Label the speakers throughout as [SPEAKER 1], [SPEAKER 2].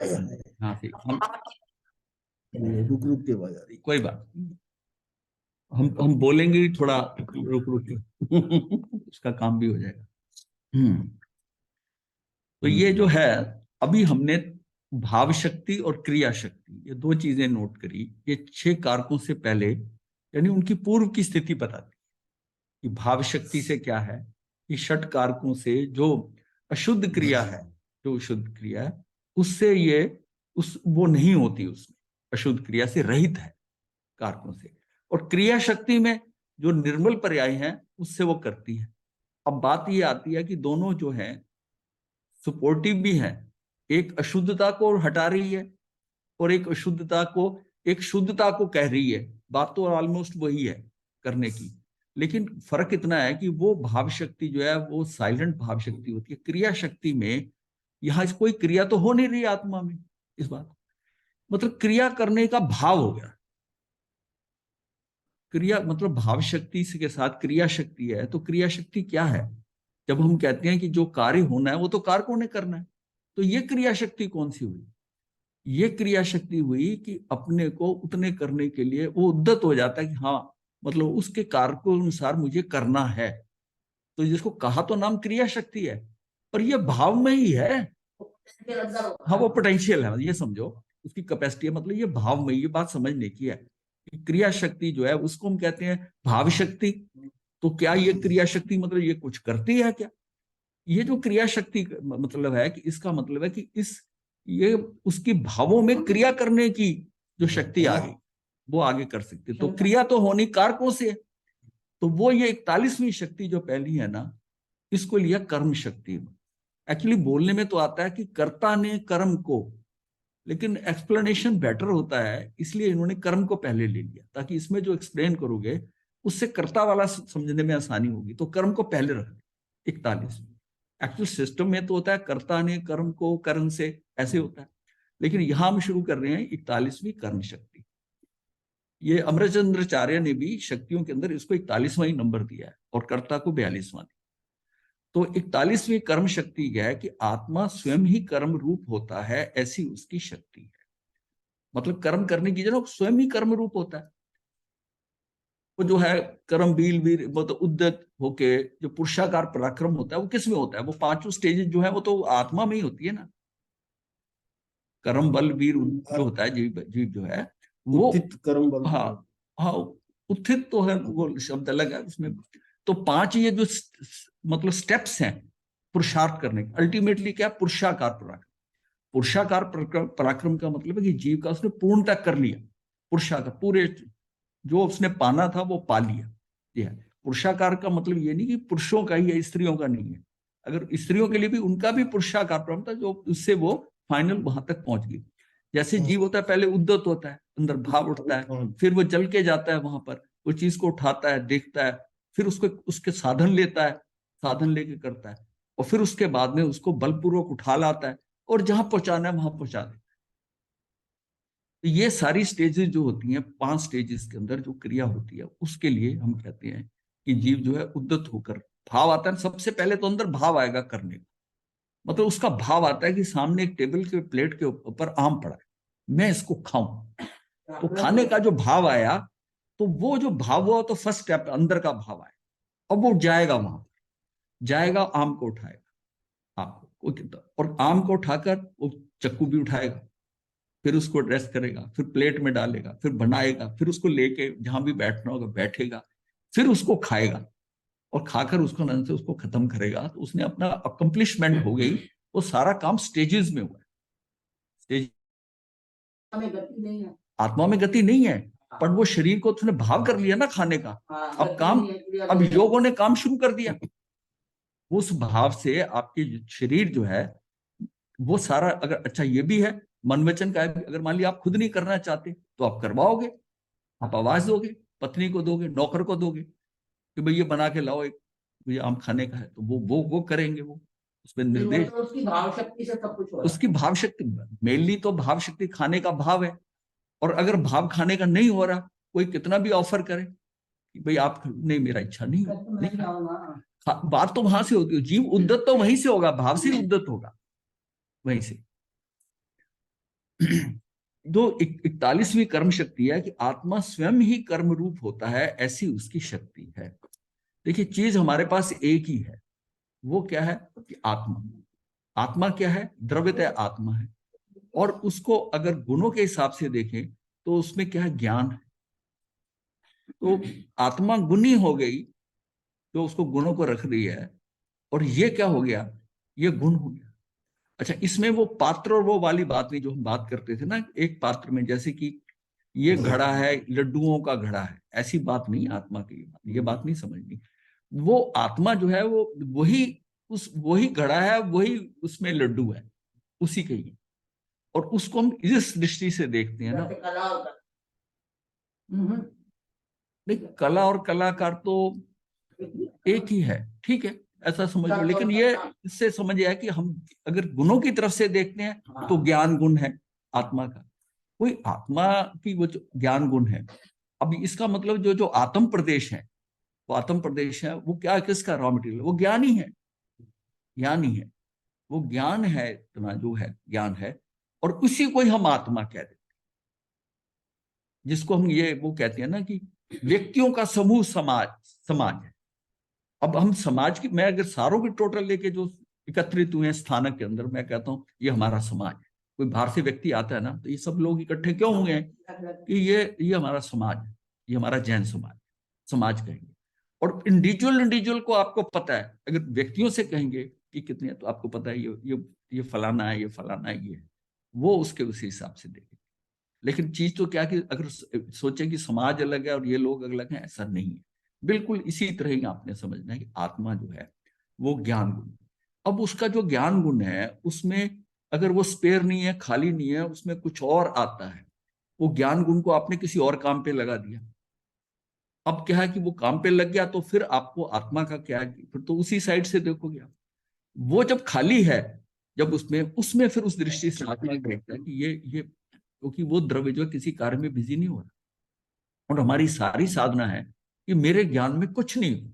[SPEAKER 1] हाँ ठीक, हम
[SPEAKER 2] रुक रुक के आवाज आ रही।
[SPEAKER 1] कोई बात नहीं, हम बोलेंगे ही थोड़ा रुक रुक के उसका काम भी हो जाएगा। तो ये जो है, अभी हमने भाव शक्ति और क्रिया शक्ति ये दो चीजें नोट करी। ये 6 कारकों से पहले, यानी उनकी पूर्व की स्थिति बताती कि भाव शक्ति से क्या है कि षट कारकों से जो अशुद्ध क्रिया है, जो शुद्ध क्रिया है उससे ये उस वो नहीं होती, उसमें अशुद्ध क्रिया से रहित है कारकों से। और क्रिया शक्ति में जो निर्मल पर्याय है उससे वो करती है। अब बात ये आती है कि दोनों जो है सपोर्टिव भी है, एक अशुद्धता को हटा रही है और एक अशुद्धता को, एक शुद्धता को कह रही है। बात तो ऑलमोस्ट वही है करने की, लेकिन फर्क इतना है कि वो भाव शक्ति जो है वो साइलेंट भाव शक्ति होती है। क्रिया शक्ति में यहां कोई क्रिया तो हो नहीं रही आत्मा में, इस बात मतलब क्रिया करने का भाव हो गया। क्रिया मतलब भाव शक्ति के साथ क्रिया शक्ति है, तो क्रिया शक्ति क्या है? जब हम कहते हैं कि जो कार्य होना है वो तो कारकों ने करना है, तो ये क्रिया शक्ति कौन सी हुई? ये क्रिया शक्ति हुई कि अपने को उतने करने के लिए वो उद्यत हो जाता है कि हाँ, मतलब उसके कारकों अनुसार मुझे करना है। तो जिसको कहा तो नाम क्रिया शक्ति है, पर ये भाव में ही है। हाँ, वो पोटेंशियल है, ये समझो उसकी कैपेसिटी है, मतलब ये भाव में, ये बात समझने की है। क्रिया शक्ति जो है उसको हम कहते हैं भाव शक्ति। तो क्या ये क्रिया शक्ति मतलब ये कुछ करती है क्या? ये जो क्रिया शक्ति मतलब है कि इसका मतलब है कि इस ये उसकी भावों में क्रिया करने की जो शक्ति आ गई वो आगे कर सकती है। तो क्रिया तो होनी कारकों से है। तो वो ये 41वीं शक्ति जो पहली है ना, इसको लिया कर्म शक्ति। एक्चुअली बोलने में तो आता है कि कर्ता ने कर्म को, लेकिन एक्सप्लेनेशन बेटर होता है, इसलिए इन्होंने कर्म को पहले ले लिया ताकि इसमें जो एक्सप्लेन करोगे उससे कर्ता वाला समझने में आसानी होगी। तो कर्म को पहले रख 41। एक्चुअल सिस्टम में तो होता है कर्ता ने कर्म को कर्म से, ऐसे होता है, लेकिन यहां हम शुरू कर रहे हैं 41वीं कर्म शक्ति। ये अमरचंद्राचार्य ने भी शक्तियों के अंदर इसको 41वां ही नंबर दिया है और कर्ता को 42वां। तो 41वीं कर्म शक्ति यह है कि आत्मा स्वयं ही कर्म रूप होता है, ऐसी उसकी शक्ति है। मतलब कर्म करने की जगह स्वयं ही कर्म रूप होता है। वो जो है कर्म बील वीर, वो तो उद्यत होके जो पुरुषाकार पराक्रम होता है वो किस में होता है? वो पांचों स्टेजेस जो है वो तो आत्मा में ही होती है ना। कर्म बल वीर जो होता है, जीव जीव जो है वो,
[SPEAKER 2] उत्थित कर्म बल।
[SPEAKER 1] हाँ हाँ, उत्थित तो है, वो शब्द अलग है उसमें। तो 5 ये जो मतलब स्टेप्स हैं पुरुषार्थ करने के, अल्टीमेटली क्या? पुरुषाकार पराक्रम। पुरुषाकार पराक्रम का मतलब है कि जीव का उसने पूर्णता कर लिया। पुरुषाकार पूरे जो उसने पाना था वो पा लिया। ये है पुरुषाकार का मतलब। ये नहीं कि पुरुषों का ही है, स्त्रियों का नहीं है। अगर स्त्रियों के लिए भी उनका भी पुरुषाकार प्राप्त था, जो उससे वो फाइनल वहां तक पहुंच गई। जैसे जीव होता है पहले उद्यत होता है, अंदर भाव उठता है, फिर वो चल के जाता है वहां पर, उस चीज को उठाता है, देखता है, फिर उसको उसके साधन लेता है, साधन लेके करता है, और फिर उसके बाद में उसको बलपूर्वक उठा लाता है और जहां पहुंचाना है वहां पहुंचा देता है। तो ये सारी स्टेजेस जो होती हैं, 5 स्टेजेस के अंदर जो क्रिया होती है, उसके लिए हम कहते हैं कि जीव जो है उद्यत होकर, भाव आता है सबसे पहले तो अंदर भाव आएगा करने का। मतलब उसका भाव आता है कि सामने एक टेबल के प्लेट के ऊपर आम पड़ा है, मैं इसको खाऊं। तो खाने का जो भाव आया, तो वो जो भाव हुआ तो फर्स्ट स्टेप अंदर का भाव आया। अब वो जाएगा वहां, जाएगा आम को उठाएगा, और आम को उठाकर वो चक्कू भी उठाएगा, फिर उसको ड्रेस करेगा, फिर प्लेट में डालेगा, फिर बनाएगा, फिर उसको लेके जहां भी बैठना होगा बैठेगा, फिर उसको खाएगा, और खाकर उसको नंद से उसको खत्म करेगा। तो उसने अपना अकम्प्लिशमेंट हो गई। वो सारा काम स्टेजेस में हुआ है। स्टेज आत्मा में गति नहीं है, पर वो शरीर को उसने भाव कर लिया ना खाने का। अब काम, अब योगों ने काम शुरू कर दिया। उस भाव से आपके शरीर जो है वो सारा, अगर अच्छा ये भी है मन वचन का है, अगर मान लिया आप खुद नहीं करना चाहते तो आप करवाओगे, आप आवाज दोगे, पत्नी को दोगे, नौकर को दोगे कि भाई ये बना के लाओ, एक ये आम खाने का है, तो वो करेंगे। वो उसमें निर्देश,
[SPEAKER 2] तो उसकी भाव शक्ति से सब कुछ हो रहा है।
[SPEAKER 1] उसकी भाव शक्ति, मेनली तो भाव शक्ति खाने का भाव है। और अगर भाव खाने का नहीं हो रहा, कोई कितना भी ऑफर करे कि भाई आप नहीं, मेरा इच्छा नहीं है, नहीं बात तो वहां से होती है। जीव उद्दत तो वहीं से होगा, भाव से उद्दत होगा वहीं से। जो 41वीं कर्म शक्ति है कि आत्मा स्वयं ही कर्म रूप होता है, ऐसी उसकी शक्ति है। देखिए चीज हमारे पास एक ही है, वो क्या है कि आत्मा। आत्मा क्या है? द्रव्यतः आत्मा है। और उसको अगर गुणों के हिसाब से देखें तो उसमें क्या है? ज्ञान है। तो आत्मा गुणी हो गई, जो उसको गुणों को रख रही है, और ये क्या हो गया? ये गुण हो गया। अच्छा, इसमें वो पात्र और वो वाली बात नहीं जो हम बात करते थे ना, एक पात्र में, जैसे कि ये घड़ा है, लड्डुओं का घड़ा है, ऐसी बात नहीं आत्मा की। ये बात नहीं समझनी। वो आत्मा जो है वो वही, उस वही घड़ा है, वही उसमें लड्डू है, उसी के ही। और उसको हम इस दृष्टि से देखते हैं ना। नहीं, कला और कलाकार तो एक ही है, ठीक है, ऐसा समझ लो। लेकिन ये इससे समझ आया कि हम अगर गुणों की तरफ से देखते हैं तो ज्ञान गुण है आत्मा का, कोई आत्मा की वो जो ज्ञान गुण है। अब इसका मतलब जो जो आत्म प्रदेश है, वो आत्म प्रदेश है, वो क्या, किसका रॉ मटेरियल? वो ज्ञान ही है, ज्ञान ही है। वो ज्ञान है, इतना जो है ज्ञान है, और उसी को ही हम आत्मा कहते हैं। जिसको हम ये वो कहते हैं ना कि व्यक्तियों का समूह समाज, समाज है। अब हम समाज की, मैं अगर सारों की टोटल लेके जो एकत्रित हुए हैं स्थानक के अंदर, मैं कहता हूँ ये हमारा समाज है। कोई बाहर से व्यक्ति आता है ना, तो ये सब लोग इकट्ठे क्यों हुए हैं कि ये हमारा समाज है, ये हमारा जैन समाज, समाज कहेंगे। और इंडिविजुअल इंडिविजुअल को आपको पता है, अगर व्यक्तियों से कहेंगे कि कितने हैं, तो आपको पता है ये फलाना है, ये फलाना है, ये है। वो उसके उसी हिसाब से देखें। लेकिन चीज तो क्या कि अगर सोचे कि समाज अलग है और ये लोग अलग हैं, ऐसा नहीं है। बिल्कुल इसी तरह ही आपने समझना है कि आत्मा जो है वो ज्ञान गुण। अब उसका जो ज्ञान गुण है उसमें अगर वो स्पेयर नहीं है, खाली नहीं है, उसमें कुछ और आता है, वो ज्ञान गुण को आपने किसी और काम पे लगा दिया। अब क्या है कि वो काम पे लग गया, तो फिर आपको आत्मा का क्या है, फिर तो उसी साइड से देखोगे आप। वो जब खाली है, जब उसमें उसमें फिर उस दृष्टि से आत्मा देखता है कि ये क्योंकि वो द्रव्य जो किसी कार्य में बिजी नहीं हो रहा। और हमारी सारी साधना है कि मेरे ज्ञान में कुछ नहीं हो,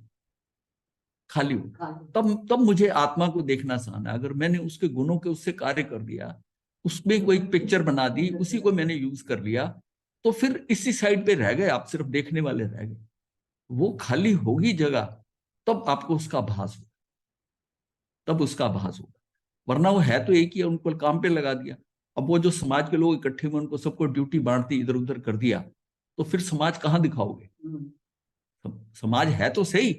[SPEAKER 1] खाली हो। तब तब मुझे आत्मा को देखना आसान है। अगर मैंने उसके गुणों के उससे कार्य कर दिया, उसमें कोई पिक्चर बना दी, उसी को मैंने यूज कर लिया, तो फिर इसी साइड पे रह गए आप, सिर्फ देखने वाले रह गए। वो खाली होगी जगह, तब आपको उसका भास होगा, तब उसका भास होगा। वरना वो है तो एक ही है, उनको काम पे लगा दिया। अब वो जो समाज के लोग इकट्ठे हुए, उनको सबको ड्यूटी बांटती, इधर उधर कर दिया, तो फिर समाज कहाँ दिखाओगे? समाज है तो सही,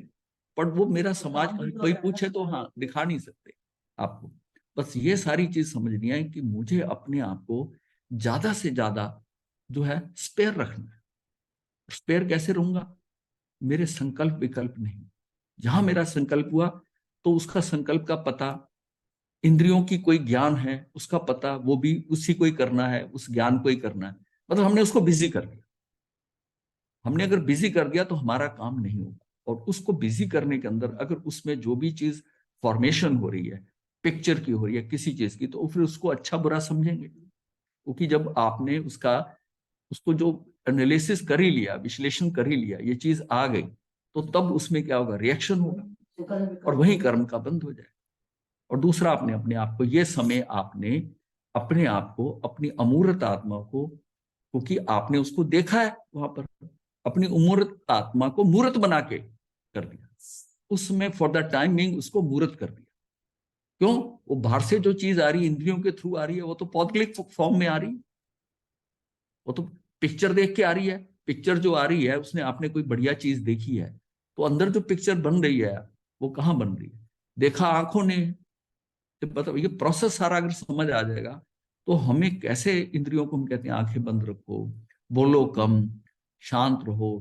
[SPEAKER 1] पर वो मेरा समाज, कोई पूछे तो हाँ दिखा नहीं सकते आपको। बस ये सारी चीज समझनी है कि मुझे अपने आप को ज्यादा से ज्यादा जो है स्पेयर रखना है। स्पेयर कैसे रहूंगा? मेरे संकल्प विकल्प नहीं। जहां मेरा संकल्प हुआ तो उसका संकल्प का पता, इंद्रियों की कोई ज्ञान है उसका पता, वो भी उसी को ही करना है, उस ज्ञान को ही करना है। मतलब हमने उसको बिजी कर दिया। हमने अगर बिजी कर दिया तो हमारा काम नहीं होगा। और उसको बिजी करने के अंदर अगर उसमें जो भी चीज फॉर्मेशन हो रही है, पिक्चर की हो रही है किसी चीज की, तो फिर उसको अच्छा बुरा समझेंगे। क्योंकि जब आपने उसका, उसको जो एनालिसिस कर ही लिया, विश्लेषण कर ही लिया, ये चीज आ गई, तो तब उसमें क्या होगा? रिएक्शन होगा, और वही कर्म का बंद हो जाए। और दूसरा, आपने अपने आप को, ये समय आपने अपने आप को, अपनी अमूर्त आत्मा को, क्योंकि आपने उसको देखा है वहां पर, अपनी अमूर्त आत्मा को मूर्त बना के कर दिया। उसमें फॉर द टाइम बिंग उसको मूर्त कर दिया। क्यों? वो बाहर से जो चीज आ रही है, इंद्रियों के थ्रू आ रही है, वो तो पौद्गलिक फॉर्म में आ रही है, वो तो पिक्चर देख के आ रही है। पिक्चर जो आ रही है उसने, आपने कोई बढ़िया चीज देखी है, तो अंदर जो पिक्चर बन रही है वो कहाँ बन रही है? देखा आंखों ने। तो बताओ, ये प्रोसेस सारा अगर समझ आ जाएगा तो हमें कैसे, इंद्रियों को हम कहते हैं आंखें बंद रखो, बोलो कम, शांत रहो,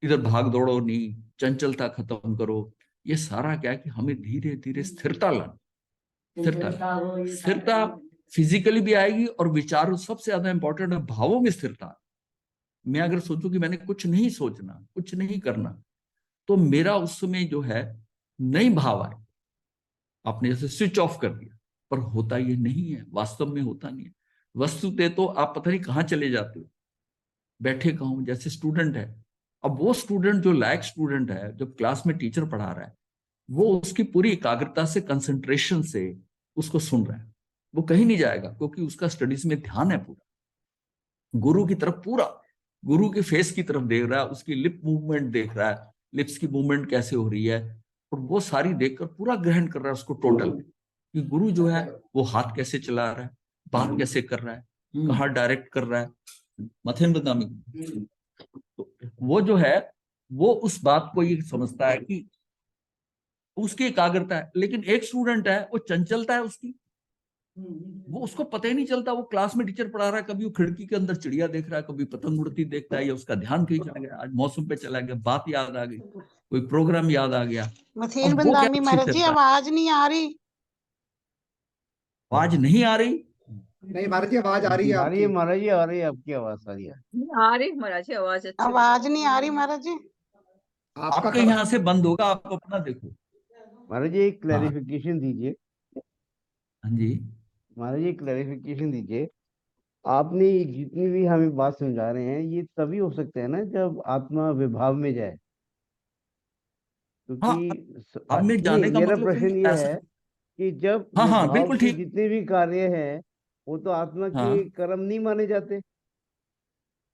[SPEAKER 1] इधर भाग दौड़ो नहीं, चंचलता खत्म करो। ये सारा क्या है कि हमें धीरे धीरे स्थिरता लाना। स्थिरता, स्थिरता फिजिकली भी आएगी, और विचारों, सबसे ज्यादा इंपॉर्टेंट है भावों में स्थिरता। मैं अगर सोचूं कि मैंने कुछ नहीं सोचना, कुछ नहीं करना, तो मेरा उस समय जो है नई भाव आए। आपने जैसे स्विच ऑफ कर दिया, पर होता ये नहीं है, वास्तव में होता नहीं है। वस्तुतः तो आप पता नहीं कहाँ चले जाते हो, बैठे कहाँ, जैसे स्टूडेंट है। अब वो स्टूडेंट जो लायक स्टूडेंट है, जब क्लास में टीचर पढ़ा रहा है, वो उसकी पूरी एकाग्रता से, कंसंट्रेशन से उसको सुन रहा है, वो कहीं नहीं जाएगा, क्योंकि उसका स्टडीज में ध्यान है पूरा। गुरु की तरफ पूरा, गुरु के फेस की तरफ देख रहा है, उसकी लिप मूवमेंट देख रहा है, लिप्स की मूवमेंट कैसे हो रही है, और वो सारी देखकर पूरा ग्रहण कर रहा है उसको टोटल, कि गुरु जो है वो हाथ कैसे चला रहा है, बात कैसे कर रहा है, कहाँ डायरेक्ट कर रहा है, मथेन बदामी। तो वो जो है वो उस बात को ये समझता है कि उसकी एकाग्रता है। लेकिन एक स्टूडेंट है वो चंचलता है उसकी, वो उसको पता ही नहीं चलता, वो क्लास में टीचर पढ़ा रहा है, कभी वो खिड़की के अंदर चिड़िया देख रहा है, कभी पतंग उड़ती देखता है, या उसका ध्यान कहीं चला गया, आज मौसम पे चला गया, बात याद आ गई, कोई प्रोग्राम याद आ गया।
[SPEAKER 3] मथेन
[SPEAKER 1] अब वो
[SPEAKER 3] बंदामी
[SPEAKER 1] कैसे
[SPEAKER 3] महाराज जी
[SPEAKER 1] करता है?
[SPEAKER 3] आवाज नहीं आ रही।
[SPEAKER 1] आवाज नहीं आ रही?
[SPEAKER 2] नहीं महाराज जी आवाज आ रही है
[SPEAKER 4] आ रही है
[SPEAKER 2] आपकी।
[SPEAKER 4] महाराज जी, आ रही है, आपकी आवाज आ रही है।
[SPEAKER 5] आ रही महाराज जी आवाज अच्छी।
[SPEAKER 3] आवाज नहीं आ रही महाराज जी।
[SPEAKER 2] आपका
[SPEAKER 1] आपके यहाँ से बंद होगा, आप अपना देखो।
[SPEAKER 4] महाराज जी एक
[SPEAKER 1] हाँ
[SPEAKER 4] क्लैरिफिकेशन दीजिए।
[SPEAKER 1] हाँ जी।
[SPEAKER 4] महाराज जी क्लैरिफिकेशन दीजिए। आपने जितनी भी हमें बात समझा रहे हैं ये तभी हो सकता है ना जब आत्मा विभाव में जाए,
[SPEAKER 1] हाँ,
[SPEAKER 4] क्योंकि
[SPEAKER 1] अब में
[SPEAKER 4] नहीं,
[SPEAKER 1] जाने का
[SPEAKER 4] मेरा
[SPEAKER 1] मतलब
[SPEAKER 4] प्रश्न
[SPEAKER 1] फिर
[SPEAKER 4] ये
[SPEAKER 1] ऐसा।
[SPEAKER 4] है कि जब
[SPEAKER 1] हाँ हाँ
[SPEAKER 4] विभाव
[SPEAKER 1] बिल्कुल
[SPEAKER 4] के
[SPEAKER 1] ठीक।
[SPEAKER 4] जितने भी कार्य हैं वो तो आत्मा के
[SPEAKER 1] हाँ,
[SPEAKER 4] कर्म नहीं माने जाते।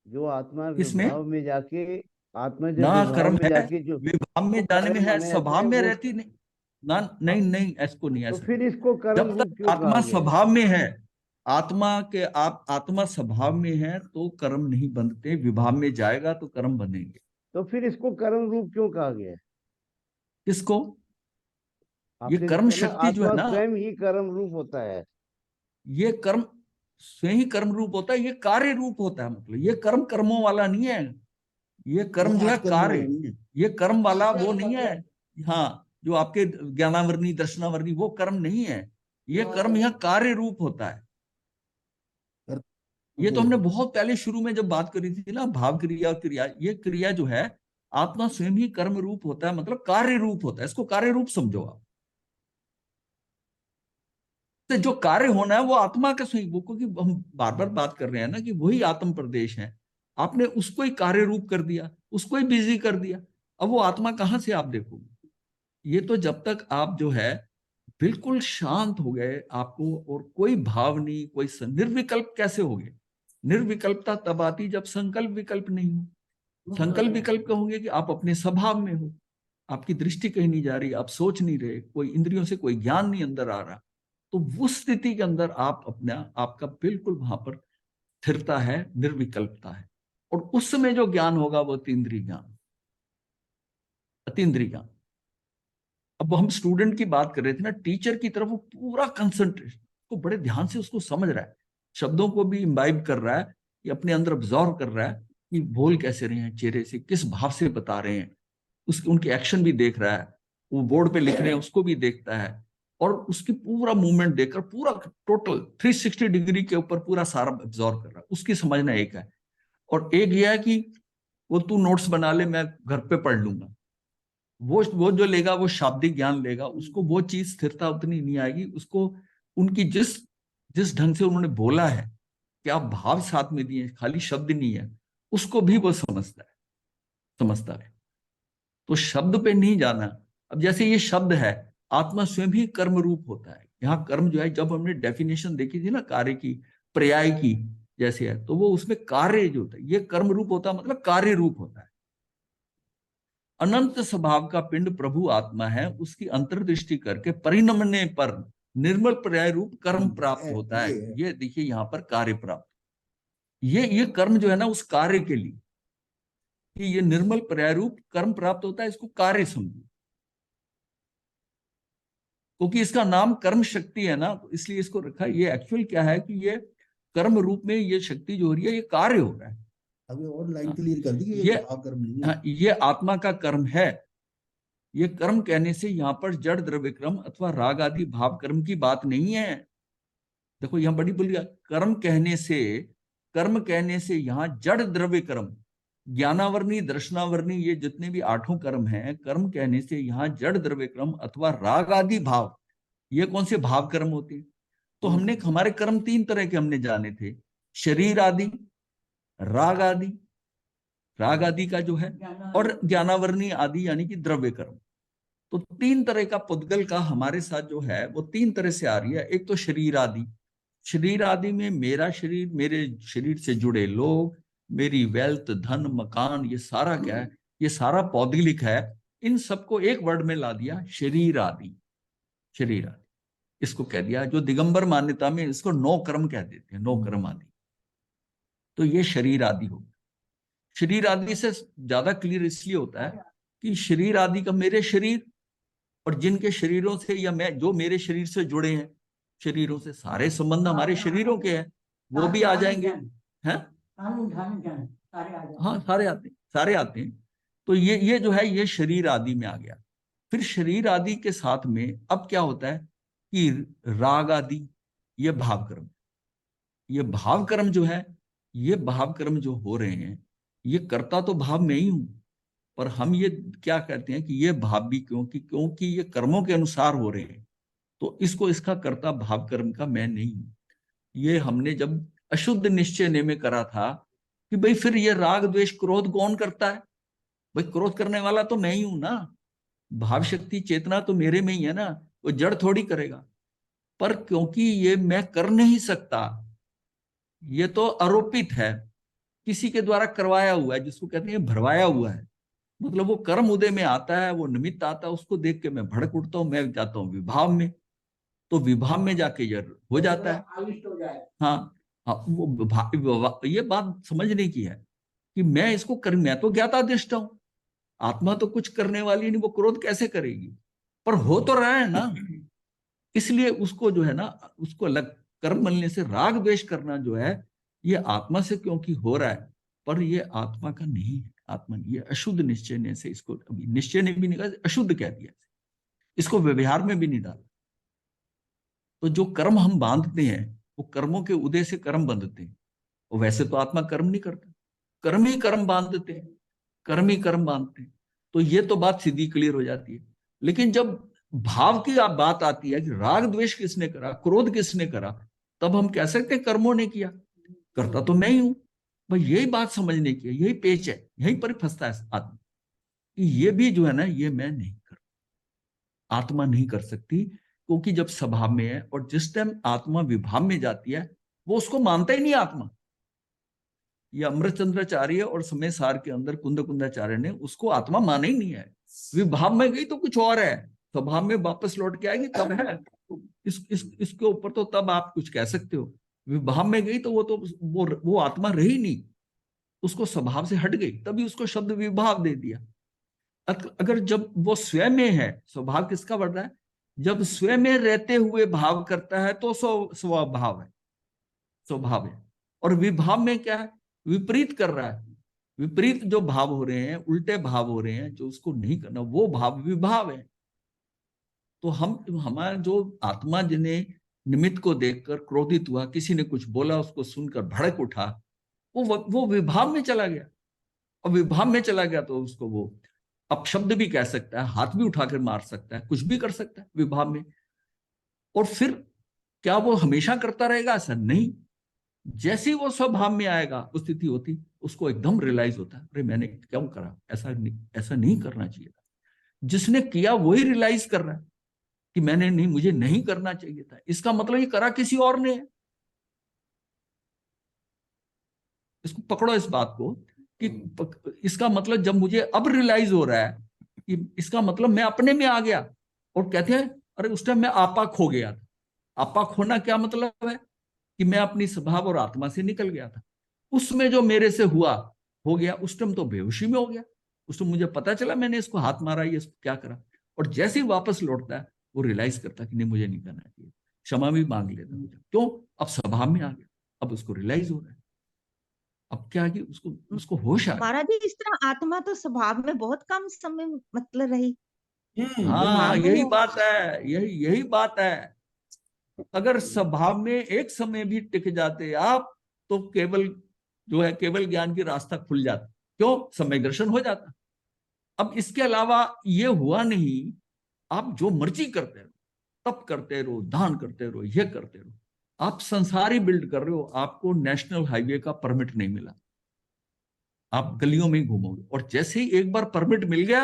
[SPEAKER 4] जो आत्मा
[SPEAKER 1] किसमें?
[SPEAKER 4] विभाव में जाके, आत्मा जब
[SPEAKER 1] ना
[SPEAKER 4] विभाव
[SPEAKER 1] कर्म
[SPEAKER 4] में
[SPEAKER 1] है,
[SPEAKER 4] जाके जो
[SPEAKER 1] विभाव में
[SPEAKER 4] वो
[SPEAKER 1] जाने में
[SPEAKER 4] कारण
[SPEAKER 1] है,
[SPEAKER 4] माने जाते
[SPEAKER 1] स्वभाव
[SPEAKER 4] हैं
[SPEAKER 1] में
[SPEAKER 4] वो,
[SPEAKER 1] रहती नहीं। ना नहीं नहीं, ऐसको नहीं,
[SPEAKER 4] तो
[SPEAKER 1] ऐसा
[SPEAKER 4] फिर
[SPEAKER 1] नहीं।
[SPEAKER 4] इसको कर्म
[SPEAKER 1] जब
[SPEAKER 4] रूप
[SPEAKER 1] तक
[SPEAKER 4] क्यों कहा
[SPEAKER 1] आत्मा
[SPEAKER 4] गया है?
[SPEAKER 1] स्वभाव में है, आत्मा के आप आत्मा स्वभाव में है तो कर्म नहीं बनते, विभाव में जाएगा तो कर्म बनेंगे।
[SPEAKER 4] तो फिर इसको कर्म रूप क्यों कहा गया है?
[SPEAKER 1] किसको? ये
[SPEAKER 4] आपने
[SPEAKER 1] कर्म
[SPEAKER 4] लिखा ना
[SPEAKER 1] शक्ति जो है
[SPEAKER 4] आत्मा
[SPEAKER 1] ना,
[SPEAKER 4] स्वयं ही कर्म रूप होता है।
[SPEAKER 1] ये कर्म स्वयं ही कर्म रूप होता है, ये कार्य रूप होता है। मतलब ये कर्म कर्मों वाला नहीं है, ये कर्म जो है कार्य, ये कर्म वाला वो नहीं है। हाँ, जो आपके ज्ञानावरणी दर्शनावरणी वो कर्म नहीं है, ये कर्म यहाँ कार्य रूप होता है। ये तो हमने बहुत पहले शुरू में जब बात करी थी ना, भाव क्रिया और क्रिया, ये क्रिया जो है आत्मा स्वयं ही कर्म रूप होता है, मतलब कार्य रूप होता है, इसको कार्य रूप समझो आप। तो जो कार्य होना है वो आत्मा का स्वयं, वो क्योंकि हम बार बार बात कर रहे हैं ना कि वही आत्म प्रदेश है, आपने उसको ही कार्य रूप कर दिया, उसको ही बिजी कर दिया। अब वो आत्मा कहां से आप देखोगे? ये तो जब तक आप जो है बिल्कुल शांत हो गए, आपको और कोई भाव नहीं, कोई निर्विकल्प कैसे हो गए? निर्विकल्पता तब आती जब संकल्प विकल्प नहीं हो। संकल्प विकल्प कहोगे कि आप अपने स्वभाव में हो, आपकी दृष्टि कहीं नहीं जा रही, आप सोच नहीं रहे, कोई इंद्रियों से कोई ज्ञान नहीं अंदर आ रहा, तो उस स्थिति के अंदर आप अपना, आपका बिल्कुल वहां पर स्थिरता है, निर्विकल्पता है। और उस समय जो ज्ञान होगा वो अतीन्द्रिय ज्ञान, अतीन्द्रिय ज्ञान। अब हम स्टूडेंट की बात कर रहे थे ना, टीचर की तरफ वो पूरा कंसंट्रेशन, को बड़े ध्यान से उसको समझ रहा है, शब्दों को भी इम्बाइब कर रहा है, कि अपने अंदर ऑब्जॉर्व कर रहा है कि बोल कैसे रहे हैं, चेहरे से किस भाव से बता रहे हैं, उसके उनके एक्शन भी देख रहा है, वो बोर्ड पे लिख रहे हैं उसको भी देखता है, और उसकी पूरा मूवमेंट देखकर पूरा टोटल 360 डिग्री के ऊपर पूरा सारा ऑब्जॉर्व कर रहा है। उसकी समझना एक है, और एक यह है कि वो तू नोट्स बना ले, मैं घर पे पढ़ लूंगा। वो जो लेगा वो शाब्दिक ज्ञान लेगा, उसको वो चीज स्थिरता उतनी नहीं आएगी उसको। उनकी जिस जिस ढंग से उन्होंने बोला है, क्या भाव साथ में दिए, खाली शब्द नहीं है, उसको भी वो समझता है। तो शब्द पे नहीं जाना। अब जैसे ये शब्द है, आत्मा स्वयं भी कर्म रूप होता है। यहाँ कर्म जो है, जब हमने डेफिनेशन देखी थी ना कार्य की, पर्याय की जैसे है, तो वो उसमें कार्य जो होता है ये कर्म रूप होता है, मतलब कार्य रूप होता है। अनंत स्वभाव का पिंड प्रभु आत्मा है, उसकी अंतर्दृष्टि करके परिणमने पर निर्मल पर्याय रूप कर्म प्राप्त होता है। ये देखिए यहाँ पर कार्य प्राप्त, ये कर्म जो है ना उस कार्य के लिए, कि ये निर्मल पर्याय रूप कर्म प्राप्त होता है, इसको कार्य समझो, क्योंकि इसका नाम कर्म शक्ति है ना, तो इसलिए इसको रखा। ये एक्चुअल क्या है कि ये कर्म रूप में ये शक्ति जो हो रही है, ये कार्य हो रहा है।
[SPEAKER 2] अभी और लाइन क्लियर कर दी,
[SPEAKER 1] ये
[SPEAKER 2] भाव कर्म नहीं है।
[SPEAKER 1] ये आत्मा का कर्म है। ये कर्म कहने से यहाँ पर जड़ द्रव्य कर्म अथवा राग आदि भाव कर्म की बात नहीं है। देखो यहाँ बड़ी बोलिए, कर्म कहने से यहाँ जड़ द्रव्य कर्म, ज्ञानावरणी दर्शनावरणी, ये जितने भी 8 कर्म हैं, कर्म कहने से यहाँ जड़ द्रव्य कर्म अथवा राग आदि भाव, ये कौन से भाव कर्म होते हैं? तो हमने हमारे कर्म 3 तरह के हमने जाने थे, शरीर आदि, राग आदि, राग आदि का जो है, और ज्ञानावरणी आदि यानी कि द्रव्य कर्म। तो 3 तरह का पुद्गल का हमारे साथ जो है वो 3 तरह से आ रही है। एक तो शरीर आदि, शरीर आदि में मेरा शरीर, मेरे शरीर से जुड़े लोग, मेरी वेल्थ, धन, मकान, ये सारा क्या है, ये सारा पौद्गलिक है। इन सबको एक वर्ड में ला दिया शरीर आदि। शरीर आदि इसको कह दिया, जो दिगंबर मान्यता में इसको नौ कर्म कह देते हैं, नौ कर्म आदि। तो ये शरीर आदि हो गया। शरीर आदि से ज्यादा क्लियर इसलिए होता है कि शरीर आदि का मेरे शरीर और जिनके शरीरों से, या मैं जो मेरे शरीर से जुड़े हैं, शरीरों से सारे संबंध हमारे शरीरों के हैं, वो भी आ जाएंगे हैं। हाँ, सारे आते हैं, सारे आते हैं। तो ये जो है ये शरीर आदि में आ गया। फिर शरीर आदि के साथ में अब क्या होता है कि राग आदि, ये भाव कर्म, ये भाव कर्म जो है, ये भाव कर्म जो हो रहे हैं, ये करता तो भाव में ही हूं, पर हम ये क्या कहते हैं कि ये भाव भी क्योंकि ये कर्मों के अनुसार हो रहे हैं, तो इसको इसका कर्ता भाव कर्म का मैं नहीं हूं। ये हमने जब अशुद्ध निश्चय ने में करा था कि भाई फिर ये राग द्वेष क्रोध कौन करता है, भाई क्रोध करने वाला तो मैं ही हूं ना, भाव शक्ति चेतना तो मेरे में ही है ना, वो जड़ थोड़ी करेगा। पर क्योंकि ये मैं कर नहीं सकता, ये तो आरोपित है, किसी के द्वारा करवाया हुआ है, जिसको कहते हैं भरवाया हुआ है। मतलब वो कर्म उदय में आता है, वो निमित्त आता है, उसको देख के मैं भड़क उठता हूं, मैं जाता हूँ विभाव में, तो विभाव में जाके ये हो जाता है। हाँ, हाँ, ये बात समझने की है कि मैं इसको कर, मैं तो ज्ञाताधिष्ठा हूं, आत्मा तो कुछ करने वाली नहीं, वो क्रोध कैसे करेगी, पर हो तो रहा है ना। इसलिए उसको जो है ना, उसको अलग कर्म बनने से राग द्वेष करना जो है, ये आत्मा से क्योंकि हो रहा है, पर ये आत्मा का नहीं है, आत्मा नहीं, ये अशुद्ध निश्चय ने से इसको, अभी निश्चय ने भी नहीं कहा, अशुद्ध कह दिया, इसको व्यवहार में भी नहीं डाला। तो जो कर्म हम बांधते हैं, वो कर्मों के उदय से कर्म बंधते हैं, और वैसे तो आत्मा कर्म नहीं करता, कर्म ही कर्म बांधते हैं, कर्म ही कर्म बांधते हैं। तो ये तो बात सीधी क्लियर हो जाती है। लेकिन जब भाव की आप बात आती है कि राग द्वेष किसने करा, क्रोध किसने करा, तब हम कह सकते हैं कर्मों ने किया, करता तो मैं ही हूं। भाई यही बात समझने की है, यही पेच है, यहीं पर फंसता है आदमी कि ये भी जो है ना, ये मैं नहीं कर, आत्मा नहीं कर सकती, क्योंकि जब स्वभाव में है, और जिस टाइम आत्मा विभाव में जाती है, वो उसको मानता ही नहीं आत्मा। ये अमृतचंद्राचार्य और समय सार के अंदर कुंद कुंदाचार्य ने उसको आत्मा माना ही नहीं है। विभाव में गई तो कुछ और है, स्वभाव में वापस लौट के आएगी तब है, इसके ऊपर तो तब आप कुछ कह सकते हो। विभाव में गई तो वो आत्मा रही नहीं, उसको स्वभाव से हट गई, तभी उसको शब्द विभाव दे दिया। अगर जब वो स्वयं में है, स्वभाव किसका बढ़ रहा है, जब स्वयं में रहते हुए भाव करता है तो स्वभाव है, स्वभाव है। और विभाव में क्या है, विपरीत कर रहा है, विपरीत जो भाव हो रहे हैं, उल्टे भाव हो रहे हैं, जो उसको नहीं करना, वो भाव विभाव है। तो हमारा जो आत्मा जिन्हें निमित्त को देखकर क्रोधित हुआ, किसी ने कुछ बोला, उसको सुनकर भड़क उठा, वो विभाव में चला गया। और विभाव में चला गया तो उसको वो अपशब्द भी कह सकता है, हाथ भी उठाकर मार सकता है, कुछ भी कर सकता है विभाव में। और फिर क्या वो हमेशा करता रहेगा? ऐसा नहीं। जैसे ही वो स्वभाव में आएगा, उस स्थिति होती, उसको एकदम रियलाइज होता है, अरे मैंने क्यों करा, ऐसा नहीं करना चाहिए था। जिसने किया वही रियलाइज कर रहा है कि मैंने नहीं, मुझे नहीं करना चाहिए था। इसका मतलब ये करा किसी और ने है। इसको पकड़ो इस बात को कि इसका मतलब जब मुझे अब रियलाइज हो रहा है कि इसका मतलब मैं अपने में आ गया, और कहते हैं अरे उस टाइम मैं आपा खो गया था। आपा खोना क्या मतलब है कि मैं अपनी स्वभाव और आत्मा से निकल गया था। उसमें जो मेरे से हुआ हो गया, उस टाइम तो बेहोशी में हो गया, उस टाइम मुझे पता चला मैंने इसको हाथ मारा, ये इसको क्या करा। और जैसे ही वापस लौटता है, वो रियलाइज करता है कि नहीं, मुझे नहीं करना चाहिए, क्षमा भी मांग लेता मुझे। क्यों? अब स्वभाव में आ गया, अब उसको रियलाइज हो रहा है, अब क्या है कि उसको होश आ गया।
[SPEAKER 5] महाराज जी, इस तरह आत्मा तो स्वभाव में बहुत कम समय मतलब रही,
[SPEAKER 1] हाँ,
[SPEAKER 5] विभाग में
[SPEAKER 1] यही
[SPEAKER 5] हो।
[SPEAKER 1] बात है, यही बात है। अगर स्वभाव में एक समय भी टिक जाते आप, तो केवल जो है, केवल ज्ञान की रास्ता खुल जाता। क्यों? समय दर्शन हो जाता। अब इसके अलावा ये हुआ नहीं, आप जो मर्जी करते रहो, तप करते रहो, दान करते रहो, ये करते रहो, आप संसार ही बिल्ड कर रहे हो, आपको नेशनल हाईवे का परमिट नहीं मिला, आप गलियों में ही घूमोगे। और जैसे ही एक बार परमिट मिल गया,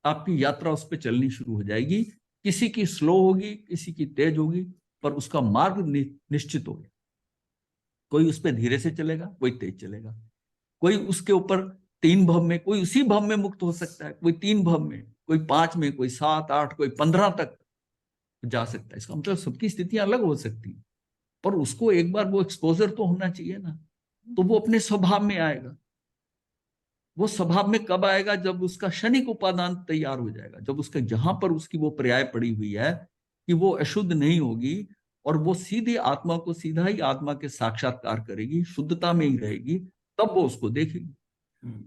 [SPEAKER 1] आपकी यात्रा उस पर चलनी शुरू हो जाएगी। किसी की स्लो होगी, किसी की तेज होगी, पर उसका मार्ग निश्चित हो गया। कोई उस पर धीरे से चलेगा, कोई तेज चलेगा, कोई उसके ऊपर 3 भव में, कोई उसी भव में मुक्त हो सकता है, कोई 3 भव में, कोई 5 में, कोई 7, 8, कोई 15 तक जा सकता है। इसका मतलब सबकी स्थितियां अलग हो सकती है, पर उसको एक बार वो एक्सपोजर तो होना चाहिए ना, तो वो अपने स्वभाव में आएगा। वो स्वभाव में कब आएगा? जब उसका क्षणिक उपादान तैयार हो जाएगा, जब उसका जहां पर उसकी वो पर्याय पड़ी हुई है कि वो अशुद्ध नहीं होगी और वो सीधे आत्मा को सीधा ही आत्मा के साक्षात्कार करेगी, शुद्धता में ही रहेगी, तब वो उसको देखेगी।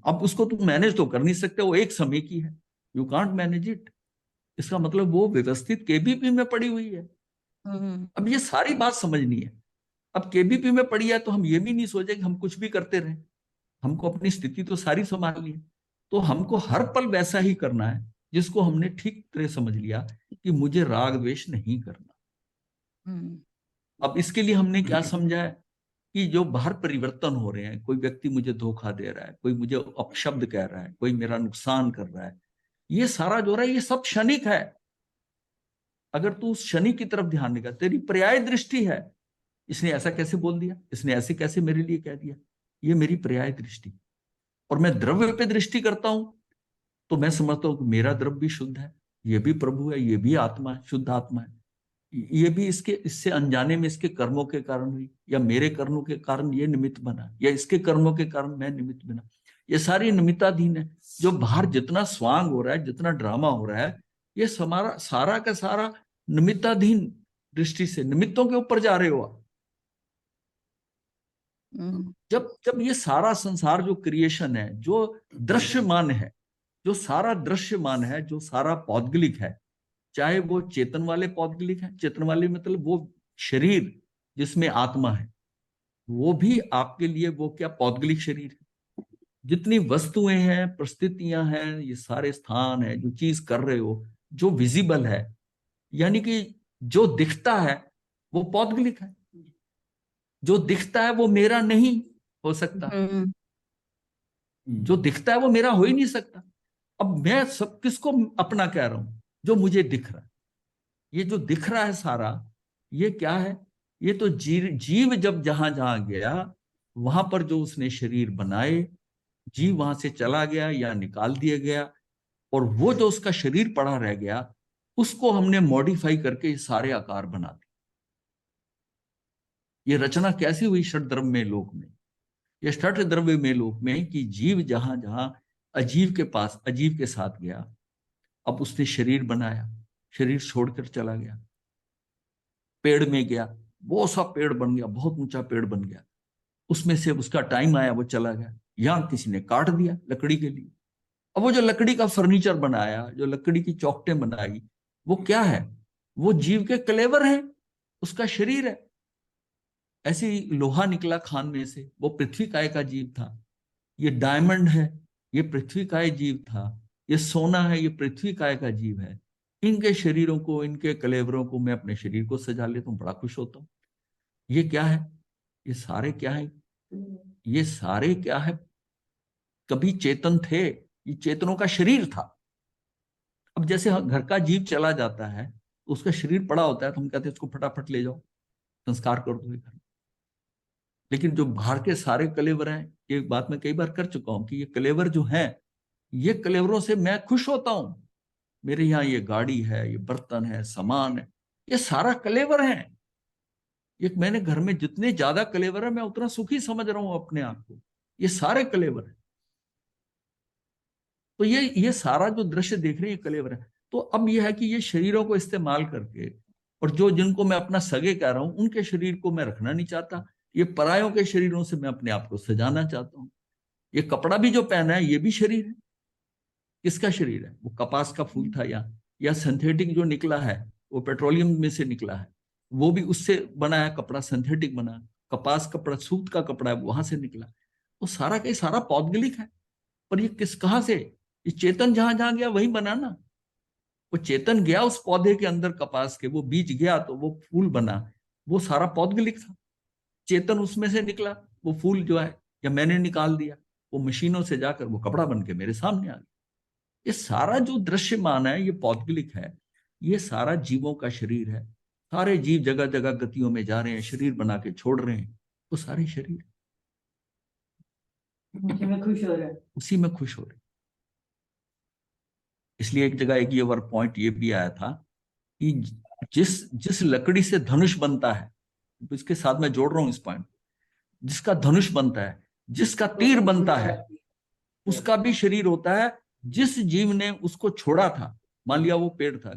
[SPEAKER 1] अब उसको तुम मैनेज तो कर नहीं सकते, वो एक समय की है, यू कांट मैनेज इट। इसका मतलब वो व्यवस्थित केबीपी में पड़ी हुई है। अब ये सारी बात समझनी है। अब केबीपी में पड़ी है तो हम ये भी नहीं सोचे कि हम कुछ भी करते रहे, हमको अपनी स्थिति तो सारी संभालनी है। तो हमको हर पल वैसा ही करना है जिसको हमने ठीक तरह समझ लिया कि मुझे राग द्वेष नहीं करना। अब इसके लिए हमने क्या समझा है कि जो बाहर परिवर्तन हो रहे हैं, कोई व्यक्ति मुझे धोखा दे रहा है, कोई मुझे अपशब्द कह रहा है, कोई मेरा नुकसान कर रहा है, ये सारा जो रहा है ये सब क्षणिक है। अगर तू उस शनि की तरफ ध्यान देगा, तेरी पर्याय दृष्टि है, इसने ऐसा कैसे बोल दिया, इसने ऐसे कैसे मेरे लिए कह दिया, ये मेरी पर्याय दृष्टि। और मैं द्रव्य पे दृष्टि करता हूं तो मैं समझता हूं कि मेरा द्रव्य भी शुद्ध है, ये भी प्रभु है, ये भी आत्मा है, शुद्ध आत्मा है, ये भी इससे अनजाने में इसके कर्मों के कारण हुई, या मेरे कर्मों के कारण ये निमित्त बना, या इसके कर्मों के कारण मैं निमित्त बना। ये सारी निमित्ताधीन है। जो बाहर जितना स्वांग हो रहा है, जितना ड्रामा हो रहा है, ये सारा का सारा निमित्ताधीन दृष्टि से, निमित्तों के ऊपर जा रहे हो आप। जब जब ये सारा संसार जो क्रिएशन है, जो दृश्यमान है, जो सारा दृश्यमान है, जो सारा पौद्गलिक है, चाहे वो चेतन वाले पौद्गलिक है, चेतन वाले मतलब वो शरीर जिसमें आत्मा है, वो भी आपके लिए वो क्या पौद्गलिक शरीर है। जितनी वस्तुएं हैं, परिस्थितियां हैं, ये सारे स्थान है, जो चीज कर रहे हो, जो विजिबल है, यानी कि जो दिखता है वो पौद्गलिक है। जो दिखता है वो मेरा नहीं हो सकता, जो दिखता है वो मेरा हो ही नहीं सकता। अब मैं सब किसको अपना कह रहा हूं? जो मुझे दिख रहा है। ये जो दिख रहा है सारा, ये क्या है? ये तो जीव जब जहां जहां गया, वहां पर जो उसने शरीर बनाए, जीव वहां से चला गया या निकाल दिया गया, और वो जो उसका शरीर पड़ा रह गया, उसको हमने मॉडिफाई करके सारे आकार बना दिए। ये रचना कैसी हुई षट द्रव्य लोक में? ये षट द्रव्य में लोक में कि जीव जहां जहां अजीव के पास, अजीव के साथ गया, अब उसने शरीर बनाया, शरीर छोड़कर चला गया, पेड़ में गया, बहुत सा पेड़ बन गया, बहुत ऊंचा पेड़ बन गया, उसमें से उसका टाइम आया, वो चला गया, यहां किसी ने काट दिया लकड़ी के लिए। अब वो जो लकड़ी का फर्नीचर बनाया, जो लकड़ी की चौखटें बनाई, वो क्या है? वो जीव के कलेवर हैं, उसका शरीर है। ऐसे ही लोहा निकला खान में से, वो पृथ्वी काय का जीव था। ये डायमंड है, ये पृथ्वी काय जीव था। ये सोना है, ये पृथ्वी काय का जीव है। इनके शरीरों को, इनके कलेवरों को मैं अपने शरीर को सजा लेता हूँ, बड़ा खुश होता हूँ। ये क्या है? ये सारे क्या है? ये सारे क्या है? कभी चेतन थे, ये चेतनों का शरीर था। अब जैसे घर का जीव चला जाता है, उसका शरीर पड़ा होता है, तो हम कहते हैं उसको फटाफट ले जाओ, संस्कार कर दो घर। लेकिन जो बाहर के सारे कलेवर हैं, ये बात मैं कई बार कर चुका हूं कि ये कलेवर जो हैं, ये कलेवरों से मैं खुश होता हूं। मेरे यहाँ ये गाड़ी है, ये बर्तन है, सामान है, ये सारा कलेवर है। ये मैंने घर में जितने ज्यादा कलेवर है, मैं उतना सुखी समझ रहा हूं अपने आप को। ये सारे कलेवर है। तो ये सारा जो दृश्य देख रहे हैं, ये कलेवर है। तो अब यह है कि ये शरीरों को इस्तेमाल करके, और जो जिनको मैं अपना सगे कह रहा हूं, उनके शरीर को मैं रखना नहीं चाहता। ये परायों के शरीरों से मैं अपने आप को सजाना चाहता हूँ। ये कपड़ा भी जो पहना है, ये भी शरीर है। किसका शरीर है? वो कपास का फूल था, या सिंथेटिक जो निकला है, वो पेट्रोलियम में से निकला है, वो भी उससे बना है कपड़ा, सिंथेटिक बना। कपास कपड़ा, सूत का कपड़ा है, वहां से निकला। वो सारा का सारा पौद्गलिक है। पर ये कहां से? ये चेतन जहां जहां गया वहीं बना ना। वो चेतन गया उस पौधे के अंदर, कपास के, वो बीज गया तो वो फूल बना। वो सारा पौद्गलिक था। चेतन उसमें से निकला, वो फूल जो है, या मैंने निकाल दिया, वो मशीनों से जाकर वो कपड़ा बन के मेरे सामने आ गया। ये सारा जो दृश्यमान है, ये पौद्गलिक है। ये सारा जीवों का शरीर है। सारे जीव जगह जगह गतियों में जा रहे हैं, शरीर बना के छोड़ रहे हैं, वो सारे शरीर
[SPEAKER 6] उसी में खुश हो रहे हैं।
[SPEAKER 1] उसी में खुश हो रहे हैं। इसलिए एक जगह एक ये वर्ड पॉइंट ये भी आया था कि जिस जिस लकड़ी से धनुष बनता है, तो इसके साथ मैं जोड़ रहा हूं इस पॉइंट, जिसका धनुष बनता है, जिसका तीर बनता है, उसका भी शरीर होता है। जिस जीव ने उसको छोड़ा था, मान लिया वो पेड़ था,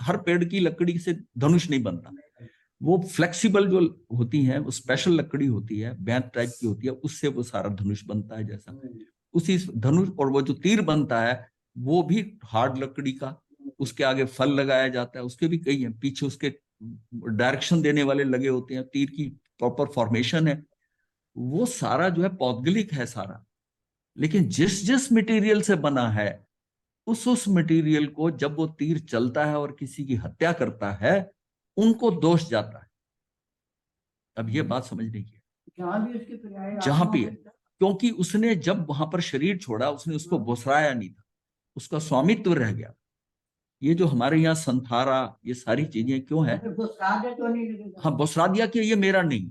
[SPEAKER 1] हर पेड़ की लकड़ी से धनुष नहीं बनता, वो फ्लेक्सिबल जो होती है, वो स्पेशल लकड़ी होती है, बैंत टाइप की होती है, उससे वो सारा धनुष बनता है। जैसा उसी धनुष, और वो जो तीर बनता है वो भी हार्ड लकड़ी का, उसके आगे फल लगाया जाता है, उसके भी कई हैं, पीछे उसके डायरेक्शन देने वाले लगे होते हैं, तीर की प्रॉपर फॉर्मेशन है, वो सारा जो है पौद्गलिक है सारा। लेकिन जिस जिस मटेरियल से बना है, उस मटेरियल को जब वो तीर चलता है और किसी की हत्या करता है, उनको दोष जाता है। अब ये बात समझने की है,
[SPEAKER 6] जहाँ भी उसके पर्याय
[SPEAKER 1] जहां
[SPEAKER 6] आत्मा
[SPEAKER 1] भी है,
[SPEAKER 6] होता है,
[SPEAKER 1] क्योंकि उसने जब वहां पर शरीर छोड़ा, उसने उसको बोसराया नहीं था, उसका स्वामित्व रह गया। ये जो हमारे यहाँ संथारा, ये सारी चीजें क्यों है,
[SPEAKER 6] फिर वो श्राद्ध तो नहीं लगेगा।
[SPEAKER 1] हाँ बोसरा दिया कि ये मेरा नहीं,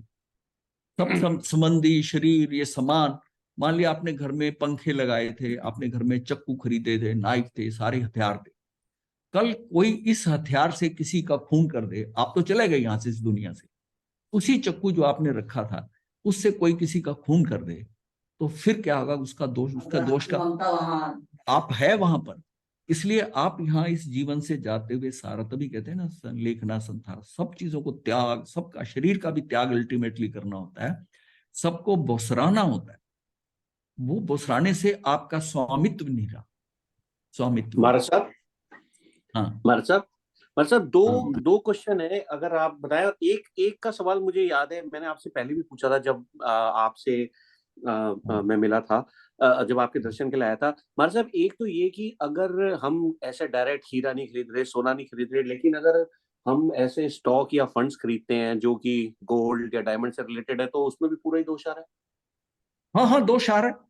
[SPEAKER 1] सब संबंधी शरीर ये समान। मान लिया आपने घर में पंखे लगाए थे, आपने घर में चाकू खरीदे थे, नाइफ थे, सारे हथियार थे, कल कोई इस हथियार से किसी का खून कर दे, आप तो चले गए यहां से, इस दुनिया से। उसी चाकू जो आपने रखा था, उससे कोई किसी का खून कर दे, तो फिर क्या होगा, उसका दोष का
[SPEAKER 6] ममता वहाँ
[SPEAKER 1] आप है वहां पर। इसलिए आप यहाँ इस जीवन से जाते हुए सारा, तभी कहते हैं ना लेखना संथार, सब चीजों को त्याग, सबका शरीर का भी त्याग अल्टीमेटली करना होता है, सबको बोसराना होता है। वो बोसराने से आपका स्वामित्व नहीं रहा, स्वामित्व।
[SPEAKER 7] महाराज साहब,
[SPEAKER 1] हाँ
[SPEAKER 7] महाराज साहब, महाराज साहब,
[SPEAKER 1] हाँ
[SPEAKER 7] दो क्वेश्चन है, अगर आप बताएं। एक का सवाल मुझे याद है, मैंने आपसे पहले भी पूछा था जब आपसे मैं मिला था, जब आपके दर्शन के लिए आया था। महाराज साहब, एक तो ये कि अगर हम ऐसे डायरेक्ट हीरा नहीं खरीद रहे, सोना नहीं खरीद रहे, लेकिन अगर हम ऐसे स्टॉक या फंड्स खरीदते हैं जो कि गोल्ड या डायमंड से रिलेटेड है, तो उसमें भी पूरा ही दोष आ रहा है।
[SPEAKER 1] हाँ हाँ, दोष आ रहा है।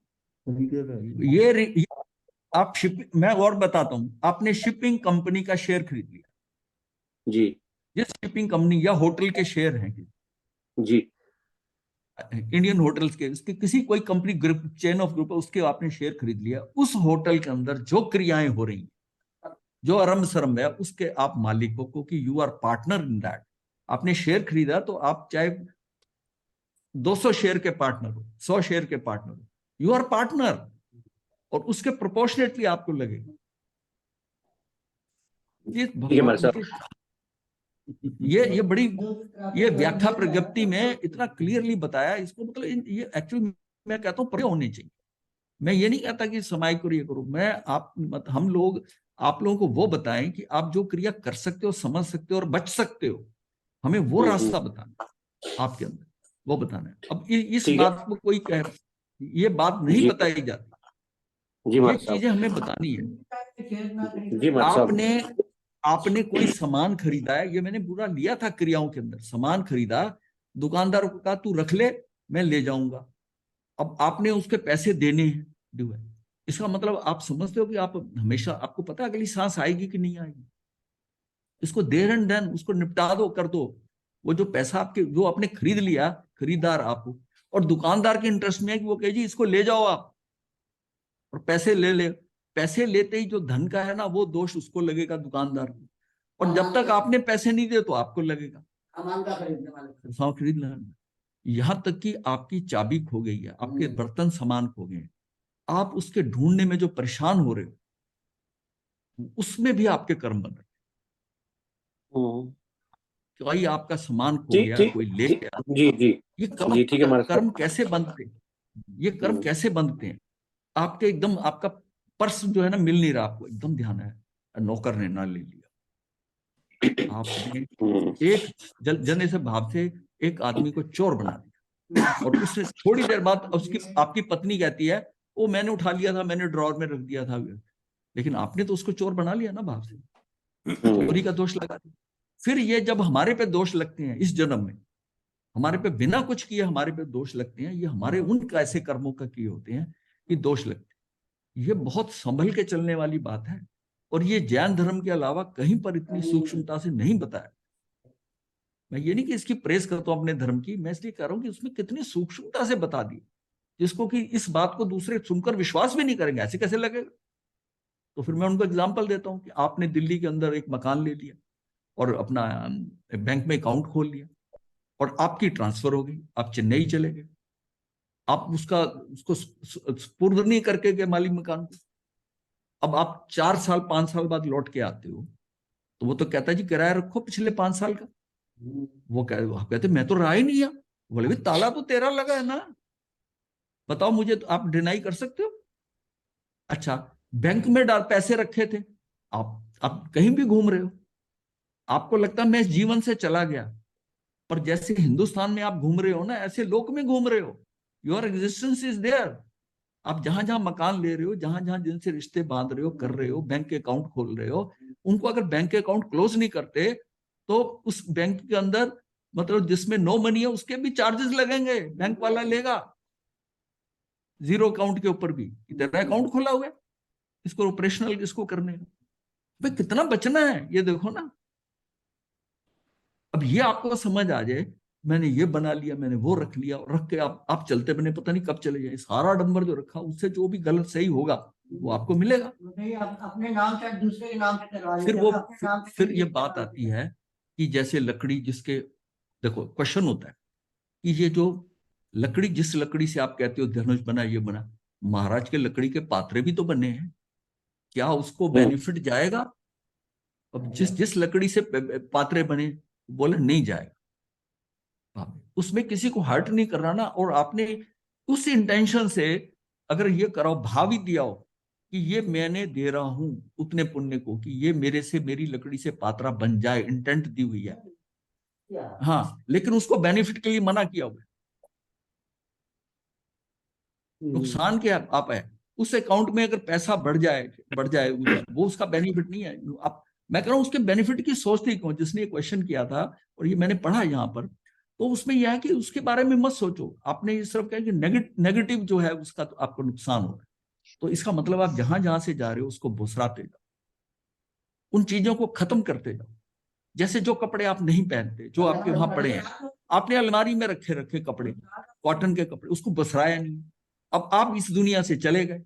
[SPEAKER 1] ये आप मैं और बताता हूं, आपने शिपिंग कंपनी का शेयर खरीद लिया,
[SPEAKER 7] जी
[SPEAKER 1] जिस शिपिंग कंपनी या होटल के शेयर हैं,
[SPEAKER 7] जी
[SPEAKER 1] इंडियन होटल्स के, उसके किसी कोई company group, chain of group है, उसके आपने शेयर खरीद लिया। उस होटल के अंदर जो क्रियाएं हो रही हैं, जो आरंभ सरम्भ है, उसके आप मालिक हो, क्योंकि you are partner in that. आपने शेयर खरीदा तो आप चाहे 200 शेयर के पार्टनर हो, 100 शेयर के पार्टनर हो, यू आर पार्टनर, और उसके प्रोपोर्शनेटली आपको लगेगा। ये
[SPEAKER 7] ठीक है महाराज साहब।
[SPEAKER 1] ये बड़ी, ये व्याख्या प्रज्ञप्ति में इतना क्लियरली बताया इसको, मतलब ये एक्चुअली मैं कहता हूँ पढ़े होने चाहिए। मैं ये नहीं कहता कि समाज को ये करो, मैं हम लोग आप लोगों को वो बताएं कि आप जो क्रिया कर सकते हो, समझ सकते हो और बच सकते हो, हमें वो रास्ता बताना आपके अंदर, वो बताना है। अब इस
[SPEAKER 7] ठीक है।
[SPEAKER 1] बात को कोई कह, ये बात नहीं
[SPEAKER 7] जी
[SPEAKER 1] बताई जाती,
[SPEAKER 7] जी
[SPEAKER 1] ये
[SPEAKER 7] महाराज साहब,
[SPEAKER 1] चीजें हमें बतानी है।
[SPEAKER 7] जी महाराज साहब।
[SPEAKER 1] आपने कोई सामान खरीदा है, ये मैंने पूरा लिया था क्रियाओं के अंदर, सामान खरीदा, दुकानदार को कहा तू रख ले, मैं ले जाऊंगा। अब आपने उसके पैसे देने हैं, ड्यू है। इसका मतलब आप समझते हो कि आप हमेशा, आपको पता है अगली सांस आएगी कि नहीं आएगी, इसको देर एंड डन, उसको निपटा दो, कर दो। वो जो पैसा आपके, जो आपने खरीद लिया, खरीदार आप हो, और दुकानदार के इंटरेस्ट में है कि वो कहे जी इसको ले जाओ आप, और पैसे ले ले। पैसे लेते ही जो धन का है ना, वो दोष उसको लगेगा, दुकानदार को, और जब तक आपने पैसे नहीं दिए तो आपको लगेगा, सामान खरीद लेना। यहां तक कि आपकी चाबी खो गई है, आपके बर्तन सामान खो गए, आप उसके ढूंढने में जो परेशान हो रहे हो, उसमें भी आपके कर्म बन रहे हैं। कोई आपका सामान खो
[SPEAKER 7] ठीक
[SPEAKER 1] गया,
[SPEAKER 7] ठीक
[SPEAKER 1] कोई ले
[SPEAKER 7] ठीक।
[SPEAKER 1] गया,
[SPEAKER 7] जी जी
[SPEAKER 1] ये
[SPEAKER 7] जी, ठीक है महाराज
[SPEAKER 1] कर्म
[SPEAKER 7] साहब।
[SPEAKER 1] कैसे बनते हैं, ये कर्म कैसे बनते हैं। आपके एकदम, आपका पर्स जो है ना मिल नहीं रहा आपको, एकदम ध्यान है, नौकर ने ना ले लिया, आपने एक जने से भाव से एक आदमी को चोर बना दिया, और उससे थोड़ी देर बाद उसकी, आपकी पत्नी कहती है वो मैंने उठा लिया था, मैंने ड्रॉर में रख दिया था, लेकिन आपने तो उसको चोर बना लिया ना भाव से, चोरी का दोष लगा दिया। फिर ये जब हमारे पे दोष लगते हैं इस जन्म में, हमारे पे बिना कुछ किए हमारे पे दोष लगते हैं, ये हमारे उन ऐसे कर्मों का किए होते हैं कि दोष लगते हैं। ये बहुत संभल के चलने वाली बात है, और ये जैन धर्म के अलावा कहीं पर इतनी सूक्ष्मता से नहीं बताया। मैं ये नहीं कि इसकी प्रेस करता हूं अपने धर्म की, मैं इसलिए कह रहा हूं कि उसमें कितनी सूक्ष्मता से बता दी, जिसको कि इस बात को दूसरे सुनकर विश्वास भी नहीं करेंगे, ऐसे कैसे लगेगा। तो फिर मैं उनको एग्जाम्पल देता हूँ कि आपने दिल्ली के अंदर एक मकान ले लिया और अपना बैंक में अकाउंट खोल लिया और आपकी ट्रांसफर हो गई, आप चेन्नई चले गए, आप उसको स्पुर्द नहीं करके गए मालिक मकान को। अब आप 4 साल 5 साल बाद लौट के आते हो, तो वो तो कहता है जी किराया रखो पिछले 5 साल का। वो कहते मैं तो रहा ही नहीं है। बोले भाई ताला तो तेरा लगा है ना, बताओ मुझे, तो आप डिनाई कर सकते हो? अच्छा, बैंक में पैसे रखे थे, आप कहीं भी घूम रहे हो, आपको लगता है मैं इस जीवन से चला गया, पर जैसे हिंदुस्तान में आप घूम रहे हो ना, ऐसे लोक में घूम रहे हो, योर एग्जिस्टेंस इज देयर। आप जहां जहां मकान ले रहे हो, जहां जहां जिनसे रिश्ते बांध रहे हो, कर रहे हो, बैंक के अकाउंट खोल रहे हो, उनको अगर बैंक के अकाउंट क्लोज नहीं करते तो उस बैंक के अंदर, मतलब जिसमें नो मनी है, उसके भी चार्जेस लगेंगे, बैंक वाला लेगा। जीरो अकाउंट के ऊपर भी तेरा अकाउंट खोला हुआ है, इसको ऑपरेशनल इसको करने का, भाई कितना बचना है ये देखो ना। अब ये आपको समझ आ जाए, मैंने ये बना लिया, मैंने वो रख लिया, और रख के आप चलते बने, पता नहीं कब चले जाए। सारा डंबर जो रखा, उससे जो भी गलत सही होगा वो आपको मिलेगा।
[SPEAKER 6] नहीं, आप अपने नाम से दूसरे के नाम से करवा
[SPEAKER 1] फिर
[SPEAKER 6] लेते
[SPEAKER 1] वो
[SPEAKER 6] हैं, अपने नाम से
[SPEAKER 1] फिर
[SPEAKER 6] कभी
[SPEAKER 1] ये
[SPEAKER 6] नहीं
[SPEAKER 1] बात
[SPEAKER 6] करवा
[SPEAKER 1] आती है कि जैसे लकड़ी जिसके, देखो क्वेश्चन होता है कि ये जो लकड़ी, जिस लकड़ी से आप कहते हो धनुष बना, ये बना, महाराज के लकड़ी के पात्रे भी तो बने हैं, क्या उसको बेनिफिट जाएगा? अब जिस जिस लकड़ी से पात्रे बने, बोले नहीं जाएगा। उसमें किसी को हर्ट नहीं करना ना, और आपने उस इंटेंशन से अगर ये कराओ, भाव ही दिया हो कि ये मैंने दे रहा हूं उतने पुण्य को, कि ये मेरे से, मेरी लकड़ी से पात्रा बन जाए, इंटेंट दी हुई है। हाँ, लेकिन उसको बेनिफिट के लिए मना किया हुआ है। नुकसान क्या आप है, उस अकाउंट में अगर पैसा बढ़ जाए वो उसका बेनिफिट नहीं है। आप, मैं कह रहा हूं उसके बेनिफिट की सोचते क्यों? जिसने ये क्वेश्चन किया था, और ये मैंने पढ़ा यहाँ पर, तो उसमें यह है कि उसके बारे में मत सोचो। आपने ये सिर्फ कहा कि नेगेटिव जो है उसका तो आपको नुकसान हो रहा है, तो इसका मतलब आप जहां जहां से जा रहे हो उसको भुसराते जाओ, उन चीजों को खत्म करते जाओ। जैसे जो कपड़े आप नहीं पहनते, जो आपके वहां पड़े हैं, आपने अलमारी में रखे कपड़े, कॉटन के कपड़े, उसको बसराया नहीं। अब आप इस दुनिया से चले गए,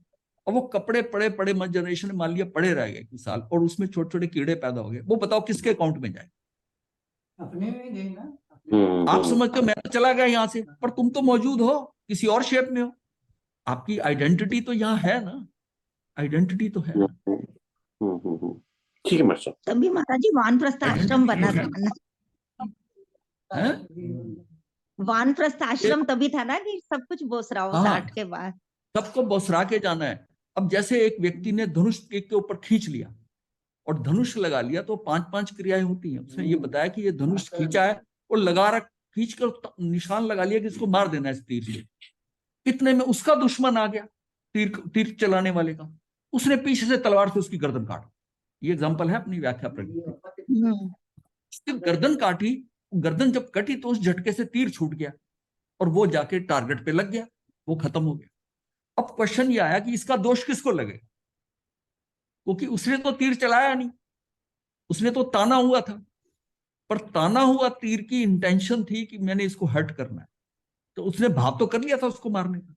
[SPEAKER 1] और वो कपड़े पड़े पड़े मत जनरेशन ने मान लिया पड़े रह गए कुछ साल, और उसमें छोटे छोटे कीड़े पैदा हो गए, वो बताओ किसके अकाउंट में जाए?
[SPEAKER 6] अपने में देना।
[SPEAKER 1] आप समझते हो मैं तो चला गया यहाँ से, पर तुम तो मौजूद हो, किसी और शेप में हो। आपकी आइडेंटिटी तो यहाँ है ना, आइडेंटिटी तो है ना।
[SPEAKER 7] ठीक है मास्टर।
[SPEAKER 5] तभी महाराज जी वानप्रस्थ आश्रम बना था ना,
[SPEAKER 1] है?
[SPEAKER 5] वानप्रस्थ आश्रम तभी था ना कि सब कुछ बोसराओ
[SPEAKER 1] हाँ,
[SPEAKER 5] 60 के बाद।
[SPEAKER 1] सबको बसरा के जाना है। अब जैसे एक व्यक्ति ने धनुष एक के ऊपर खींच लिया और धनुष लगा लिया, तो 5-5 क्रियाएं होती हैं। उसने ये बताया कि ये धनुष खींचा है और लगा रख, खींच कर निशान लगा लिया कि इसको मार देना है इस तीर से। इतने में उसका दुश्मन आ गया, तीर चलाने वाले का, उसने पीछे से तलवार से उसकी गर्दन काट। ये एग्जाम्पल है अपनी व्याख्या पर। उसकी गर्दन काटी, गर्दन जब कटी तो उस झटके से तीर छूट गया और वो जाके टारगेट पे लग गया, वो खत्म हो गया। अब क्वेश्चन ये आया कि इसका दोष किसको लगेगा, क्योंकि उसने तो तीर चलाया नहीं, उसने तो ताना हुआ था, पर ताना हुआ तीर की इंटेंशन थी कि मैंने इसको हर्ट करना है, तो उसने भाव तो कर लिया था उसको मारने का,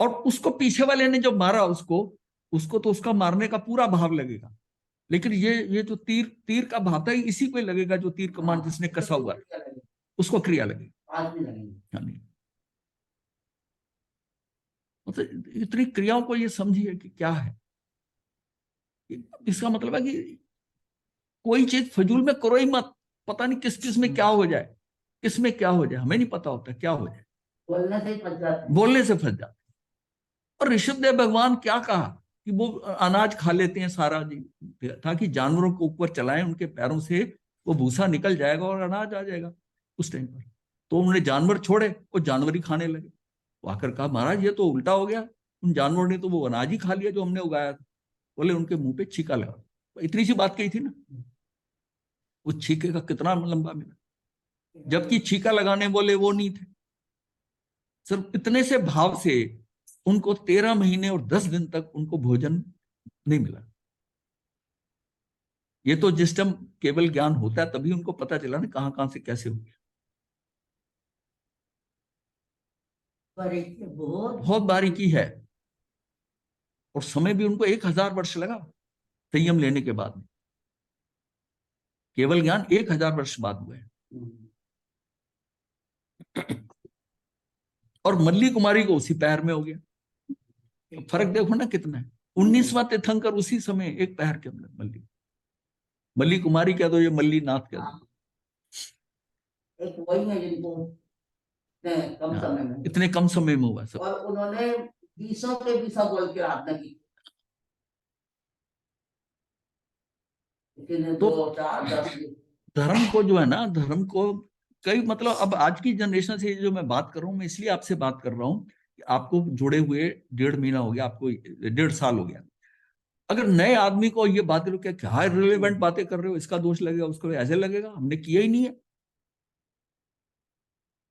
[SPEAKER 1] और उसको पीछे वाले ने जब मारा उसको तो उसका मारने का पूरा भाव लगेगा, लेकिन ये जो तीर का भाव था इसी को लगेगा, जो तीर कमान जिसने कसा हुआ उसको क्रिया लगेगी। मतलब इतनी क्रियाओं को ये समझिए कि क्या है। इसका मतलब है कि कोई चीज फजूल में करो ही मत, पता नहीं किस किस में क्या हो जाए, किस में क्या हो जाए हमें नहीं पता होता क्या हो जाए, बोलने से फंस जाते। और ऋषभदेव भगवान क्या कहा कि वो अनाज खा लेते हैं सारा जी, ताकि जानवरों के ऊपर चलाएं, उनके पैरों से वो भूसा निकल जाएगा और अनाज आ जाएगा उस टाइम पर। तो उन्होंने जानवर छोड़े और जानवर ही खाने लगे। वो आकर कहा महाराज ये तो उल्टा हो गया, उन जानवरों ने तो वो अनाज ही खा लिया जो हमने उगाया था। बोले उनके मुंह पे छीका लगा, इतनी सी बात कही थी ना, उस छीके का कितना लंबा मिला, जबकि छीका लगाने बोले वो नहीं थे। सिर्फ इतने से भाव से उनको 13 महीने और 10 दिन तक उनको भोजन नहीं मिला। ये तो जिस टाइम केवल ज्ञान होता है तभी उनको पता चला ना कहाँ से कैसे हो गया।
[SPEAKER 6] बहुत
[SPEAKER 1] बहुत बारीकी है, और समय भी उनको 1000 वर्ष लगा संयम लेने के बाद में। केवल ज्ञान 1000 वर्ष बाद हुए हैं। और मल्ली कुमारी को उसी पैर में हो गया। तो फर्क देखो ना कितना है। 19वां तीर्थंकर उसी समय एक पैर के अंदर मल्ली कुमारी कह दो, ये मल्ली नाथ कह दो,
[SPEAKER 6] एक वही है जिनको इतने कम समय में,
[SPEAKER 1] इतने कम समय में हुआ सब।
[SPEAKER 6] और उन्होंने 20 के 20 बोल के आराधना की। लेकिन
[SPEAKER 1] तो
[SPEAKER 6] 2 4 10
[SPEAKER 1] धर्म को जो है ना, धर्म को कई मतलब अब आज की जनरेशन से जो मैं बात कर रहा हूँ, मैं इसलिए आपसे बात कर रहा हूँ कि आपको जुड़े हुए 1.5 महीना हो गया, आपको 1.5 साल हो गया। अगर नए आदमी को ये बात करो, क्या रिलेवेंट बातें कर रहे हो, इसका दोष लगेगा, उसको ऐसे लगेगा, हमने किया ही नहीं है।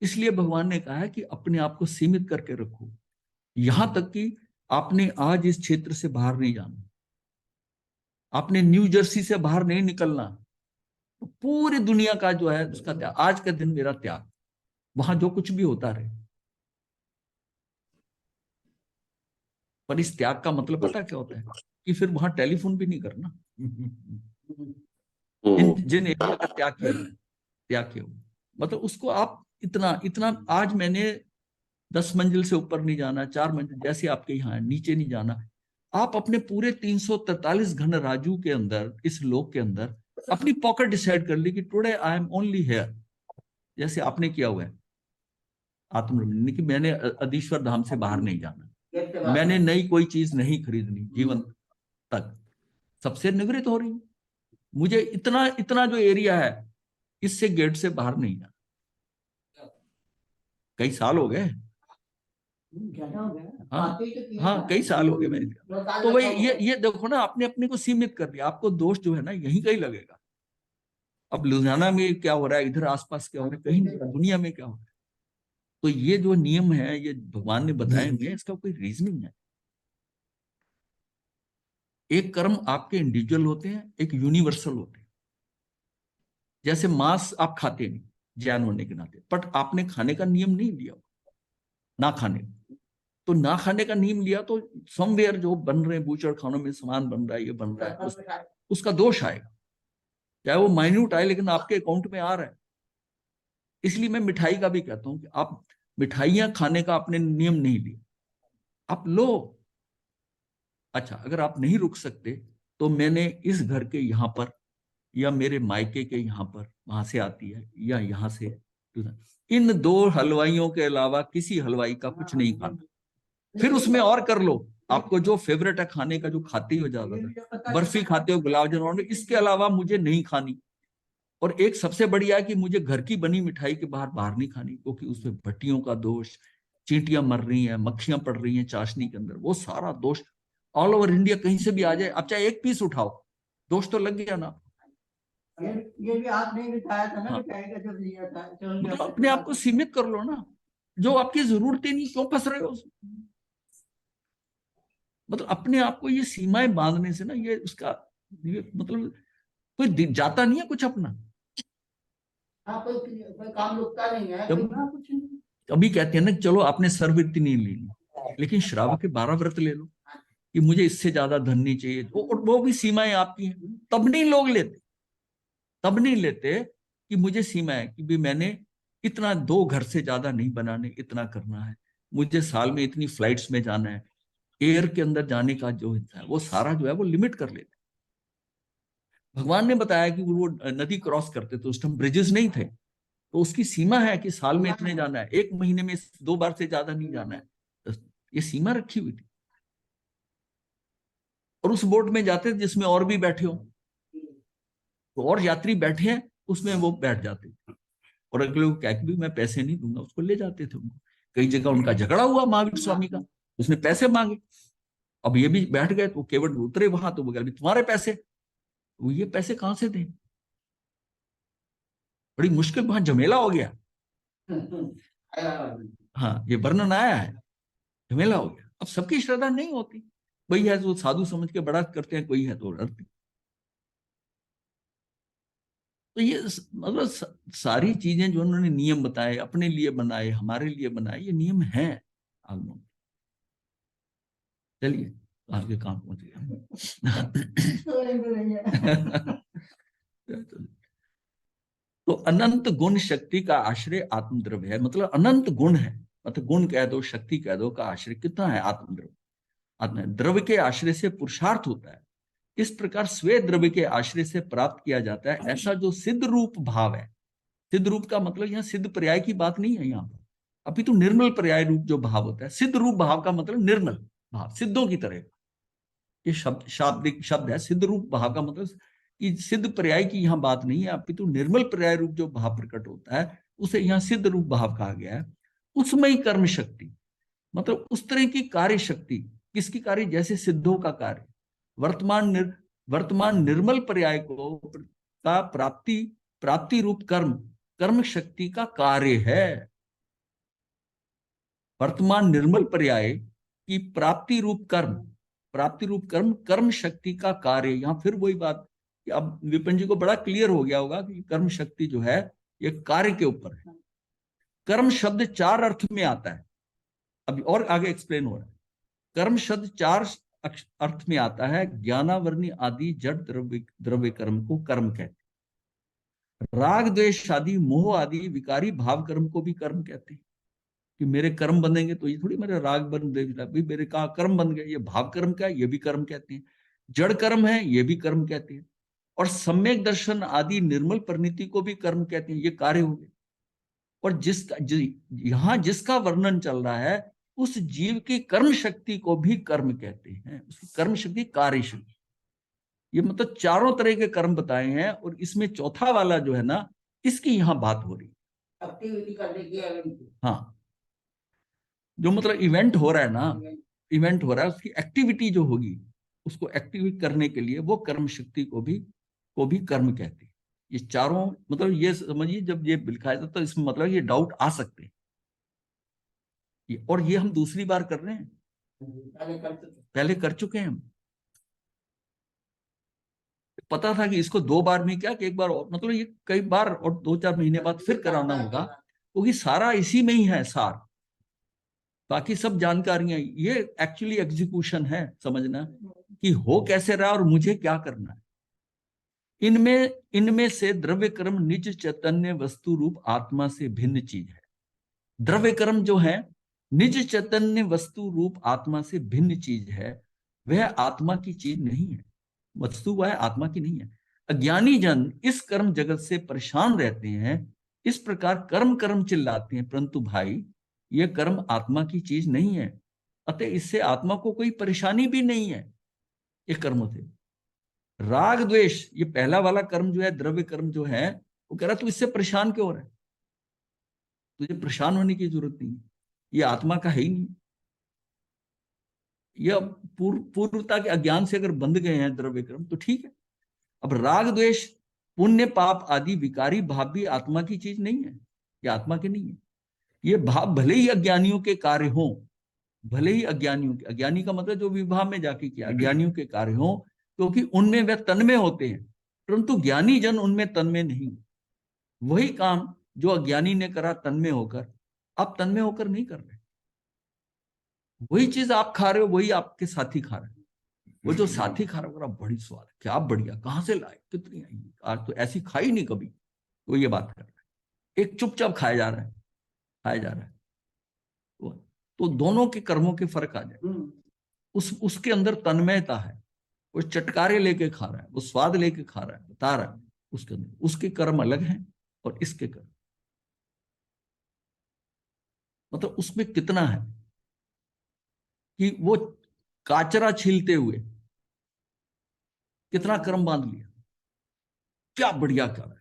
[SPEAKER 1] इसलिए भगवान ने कहा है कि अपने आप को सीमित करके रखो, यहां तक कि आपने आज इस क्षेत्र से बाहर नहीं जाना, आपने न्यू जर्सी से बाहर नहीं निकलना। तो पूरी दुनिया का जो है उसका त्याग, आज का दिन मेरा त्याग, वहां जो कुछ भी होता रहे। पर इस त्याग का मतलब पता क्या होता है कि फिर वहां टेलीफोन भी नहीं करना। जिन एरिया का त्याग किया मतलब उसको आप इतना इतना, आज मैंने 10 मंजिल से ऊपर नहीं जाना, 4 मंजिल जैसे आपके यहाँ नीचे नहीं जाना। आप अपने पूरे 343 घन राजू के अंदर, इस लोक के अंदर अपनी पॉकेट डिसाइड कर ली कि today I am only here, जैसे आपने किया हुआ है आत्मरमण, कि मैंने अधीश्वर धाम से बाहर नहीं जाना, मैंने नई कोई चीज नहीं खरीदनी जीवन तक, सबसे निवृत्त हो रही हूं, मुझे इतना इतना जो एरिया है इससे गेट से बाहर नहीं जाना। कई साल हो गए,
[SPEAKER 6] ज्यादा हो गया।
[SPEAKER 1] हाँ
[SPEAKER 6] बातें तो किया
[SPEAKER 1] हाँ
[SPEAKER 6] था।
[SPEAKER 1] कई साल हो गए मैंने।
[SPEAKER 6] 2 साल
[SPEAKER 1] तो भाई
[SPEAKER 6] लगा हुआ।
[SPEAKER 1] ये देखो ना, आपने अपने को सीमित कर दिया, आपको दोष जो है ना यहीं कहीं लगेगा। अब लुधियाना में क्या हो रहा है, इधर आसपास क्या हो रहा है, कहीं नहीं, दुनिया में क्या हो रहा है। तो ये जो नियम है, ये भगवान ने बताए हुए हैं, इसका कोई रीजनिंग है। एक कर्म आपके इंडिविजुअल होते हैं, एक यूनिवर्सल होते हैं। जैसे मांस आप खाते नहीं जैन होने के नाते, बट आपने खाने का नियम नहीं लिया, ना खाने, तो ना खाने का नियम लिया तो समवेयर जो बन रहे हैं बूचड़ खानों में सामान बन रहा है, ये बन रहा है, उसका दोष आएगा, चाहे वो माइन्यूट आए लेकिन आपके अकाउंट में आ रहा है। इसलिए मैं मिठाई का भी कहता हूं कि आप मिठाइयां खाने का आपने नियम नहीं लिया, आप लो। अच्छा, अगर आप नहीं रुक सकते तो मैंने इस घर के यहाँ पर या मेरे मायके के यहाँ पर, वहां से आती है या यहाँ से, इन 2 हलवाइयों के अलावा किसी हलवाई का कुछ नहीं खाना। फिर उसमें और कर लो, आपको जो फेवरेट है खाने का, जो खाते हो ज्यादा, बर्फी खाते हो, गुलाब जामुन, इसके अलावा मुझे नहीं खानी। और एक सबसे बढ़िया है कि मुझे घर की बनी मिठाई के बाहर नहीं खानी, क्योंकि उसमें भट्टियों का दोष, चींटियां मर रही हैं, मक्खियां पड़ रही हैं चाशनी के अंदर, वो सारा दोष ऑल ओवर इंडिया कहीं से भी आ जाए, आप चाहे 1 पीस उठाओ, दोष तो लग गया ना।
[SPEAKER 6] ये भी आपने बताया था ना,
[SPEAKER 1] हाँ।
[SPEAKER 6] मिठाई का जब लिया था,
[SPEAKER 1] मतलब अपने आप को सीमित कर लो ना, जो आपकी जरूरत ही नहीं, क्यों फंस रहे हो उसमें? मतलब अपने आप को ये सीमाएं बांधने से ना, ये उसका ये मतलब कोई जाता नहीं है कुछ अपना।
[SPEAKER 6] हाँ, कोई काम रुकता नहीं है,
[SPEAKER 1] जब
[SPEAKER 6] कोई कुछ नहीं।
[SPEAKER 1] अभी कहते हैं ना, चलो आपने सर्ववृत्ति नहीं ली, लेकिन श्रावक के 12 व्रत ले लो कि मुझे इससे ज्यादा धन नहीं चाहिए, वो भी सीमाएं आपकी हैं। तब नहीं लोग लेते, तब नहीं लेते कि मुझे सीमा है कि भी मैंने इतना 2 घर से ज्यादा नहीं बनाने, इतना करना है, मुझे साल में इतनी फ्लाइट्स में जाना है, एयर के अंदर जाने का जो है वो सारा जो है वो लिमिट कर लेते। भगवान ने बताया कि वो नदी क्रॉस करते तो उस टाइम ब्रिजेस नहीं थे, तो उसकी सीमा है कि साल में इतने जाना है, 1 महीने में 2 बार से ज्यादा नहीं जाना है, तो ये सीमा रखी हुई थी। और उस बोट में जाते जिसमें और भी बैठे हो, तो और यात्री बैठे हैं उसमें वो बैठ जाते थे, और अगले लोग कह के भी मैं पैसे नहीं दूंगा, उसको ले जाते थे उनको। कई जगह उनका झगड़ा हुआ महावीर स्वामी का, उसने पैसे मांगे, अब ये भी बैठ गए, तो केवट उतरे वहां, तो वो कह तुम्हारे पैसे, वो ये पैसे कहां से दें? बड़ी मुश्किल, वहां झमेला हो गया। हाँ, ये वर्णन आया है, झमेला हो गया। अब सबकी श्रद्धा नहीं होती, कोई है तो साधु समझ के बड़ा करते हैं, कोई है तो डरते। तो ये मतलब सारी चीजें जो उन्होंने नियम बताए, अपने लिए बनाए, हमारे लिए बनाए, ये नियम हैं आगमन। चलिए आगे कहाँ पहुंच गया। तो अनंत गुण शक्ति का आश्रय आत्मद्रव्य है, मतलब अनंत गुण है, मतलब गुण कह दो, शक्ति कह दो, का आश्रय कितना है? आत्मद्रव्य। आत्म द्रव्य के आश्रय से पुरुषार्थ होता है, इस प्रकार स्वे द्रव्य के आश्रय से प्राप्त किया जाता है ऐसा जो सिद्ध रूप भाव है। सिद्ध रूप का मतलब यहाँ सिद्ध पर्याय की बात नहीं है यहाँ पर, अभी तो निर्मल पर्याय रूप जो भाव होता है। सिद्ध रूप भाव का मतलब निर्मल भाव, सिद्धों की तरह। ये शब्द शाब्दिक शब्द है। सिद्ध रूप भाव का मतलब कि सिद्ध पर्याय की यहाँ बात नहीं है, अपितु निर्मल पर्याय रूप जो भाव प्रकट होता है उसे यहाँ सिद्ध रूप भाव कहा गया है। उसमें ही कर्म शक्ति, मतलब उस तरह की कार्य शक्ति। किसकी कार्य? जैसे सिद्धों का कार्य। वर्तमान निर्मल पर्याय को का प्राप्ति रूप कर्म शक्ति का कार्य है। वर्तमान निर्मल पर्याय की प्राप्ति रूप कर्म शक्ति का कार्य। यहां फिर वही बात कि अब विपिन जी को बड़ा क्लियर हो गया होगा कि कर्म शक्ति जो है ये कार्य के ऊपर है। कर्म शब्द 4 अर्थ में आता है, अभी और आगे एक्सप्लेन हो रहा है। कर्म शब्द 4 अर्थ में आता है। ज्ञानावरणी आदि जड़ द्रव्य कर्म को कर्म कहते हैं। राग द्वेष आदि मोह आदि विकारी भाव कर्म को भी कर्म कहते हैं। कि मेरे कर्म बनेंगे तो ये थोड़ी मेरे राग बन गए, मेरे का कर्म बन गए, ये भाव कर्म का है, ये भी कर्म कहते हैं। जड़ कर्म है, ये भी कर्म कहते हैं। और सम्यक दर्शन आदि निर्मल परिणति को भी कर्म कहते हैं, ये कार्य हो गए। और यहाँ जिसका वर्णन चल रहा है उस जीव की कर्म शक्ति को भी कर्म कहते हैं। उसकी कर्म शक्ति कार्य शक्ति, ये मतलब चारों तरह के कर्म बताए हैं। और इसमें चौथा वाला जो है ना, इसकी यहाँ बात हो रही है।
[SPEAKER 6] एक्टिविटी करने की
[SPEAKER 1] हाँ, जो मतलब इवेंट हो रहा है ना, इवेंट हो रहा है, उसकी एक्टिविटी जो होगी उसको एक्टिवेट करने के लिए वो कर्म शक्ति को भी कर्म कहते हैं। ये चारों मतलब ये समझिए, जब ये लिखा जाता तो इसमें मतलब ये डाउट आ सकते हैं। और ये हम दूसरी बार कर रहे हैं, पहले कर चुके हैं हम। पता था कि इसको 2 बार में क्या कि एक बार और, मतलब ये कई बार और 2-4 महीने बाद फिर कराना होगा, क्योंकि सारा इसी में ही है सार। बाकी सब जानकारियां ये एक्चुअली एग्जीक्यूशन है, समझना कि हो कैसे रहा और मुझे क्या करना है। इनमें से द्रव्य कर्म निज चैतन्य वस्तु रूप आत्मा से भिन्न चीज है। द्रव्य कर्म जो है निज चैतन्य वस्तु रूप आत्मा से भिन्न चीज है, वह आत्मा की चीज नहीं है। वस्तु वह आत्मा की नहीं है। अज्ञानी जन इस कर्म जगत से परेशान रहते हैं, इस प्रकार कर्म चिल्लाते हैं, परंतु भाई यह कर्म आत्मा की चीज नहीं है, अतः इससे आत्मा को कोई परेशानी भी नहीं है। ये कर्मों से राग द्वेष, ये पहला वाला कर्म जो है द्रव्य कर्म जो है, वो कह रहा तू इससे परेशान क्यों हो रहा है? तुझे परेशान होने की जरूरत नहीं, ये आत्मा का है ही नहीं। यह पूर्वता के अज्ञान से अगर बंध गए हैं द्रव्य कर्म तो ठीक है। अब राग द्वेष पुण्य पाप आदि विकारी भाव भी आत्मा की चीज नहीं है, ये आत्मा के नहीं है। ये भाव भले ही अज्ञानियों के कार्य हों, भले ही अज्ञानियों के, अज्ञानी का मतलब जो विभाव में जाके किया, अज्ञानियों के कार्य हों, क्योंकि उनमें वे तन्मय होते हैं, परंतु ज्ञानी जन उनमें तन्मय नहीं। वही काम जो अज्ञानी ने करा तन्मय होकर, आप तन्मय होकर नहीं कर रहे। वही चीज आप खा रहे हो, वही आपके साथी खा रहे हैं। वो जो साथी खा रहा है बड़ी स्वाद, क्या बढ़िया, कहाँ से लाए, कितनी आई, आज तो ऐसी खाई नहीं कभी। वो ये बात कर रहा है, एक चुपचाप खाया जा रहा है, खाया जा रहा है। तो दोनों के कर्मों के फर्क आ जाए। उसके अंदर तन्मयता है, वो चटकारे लेके खा रहा है, वो स्वाद लेके खा रहा है, बता रहा है उसके अंदर। उसके कर्म अलग हैं और इसके कर्म, मतलब उसमें कितना है कि वो काचरा छीलते हुए कितना कर्म बांध लिया, क्या बढ़िया कर रहा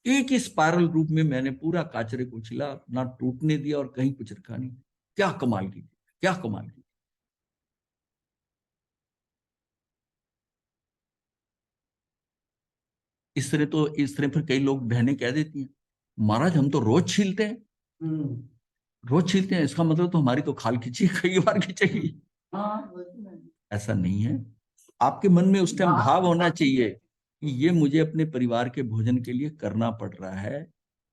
[SPEAKER 1] है। एक ही स्पाइरल रूप में मैंने पूरा काचरे को छिला, ना टूटने दिया और कहीं कुछ रखा नहीं। क्या कमाल की, क्या कमाल की। इस तरह फिर कई लोग बहनें कह देती हैं, महाराज हम तो रोज छीलते हैं, रोज छीलते हैं, इसका मतलब तो हमारी तो खाल खींची, कई बार खींचेगी। ऐसा नहीं है। आपके मन में उस टाइम भाव होना चाहिए कि ये मुझे अपने परिवार के भोजन के लिए करना पड़ रहा है,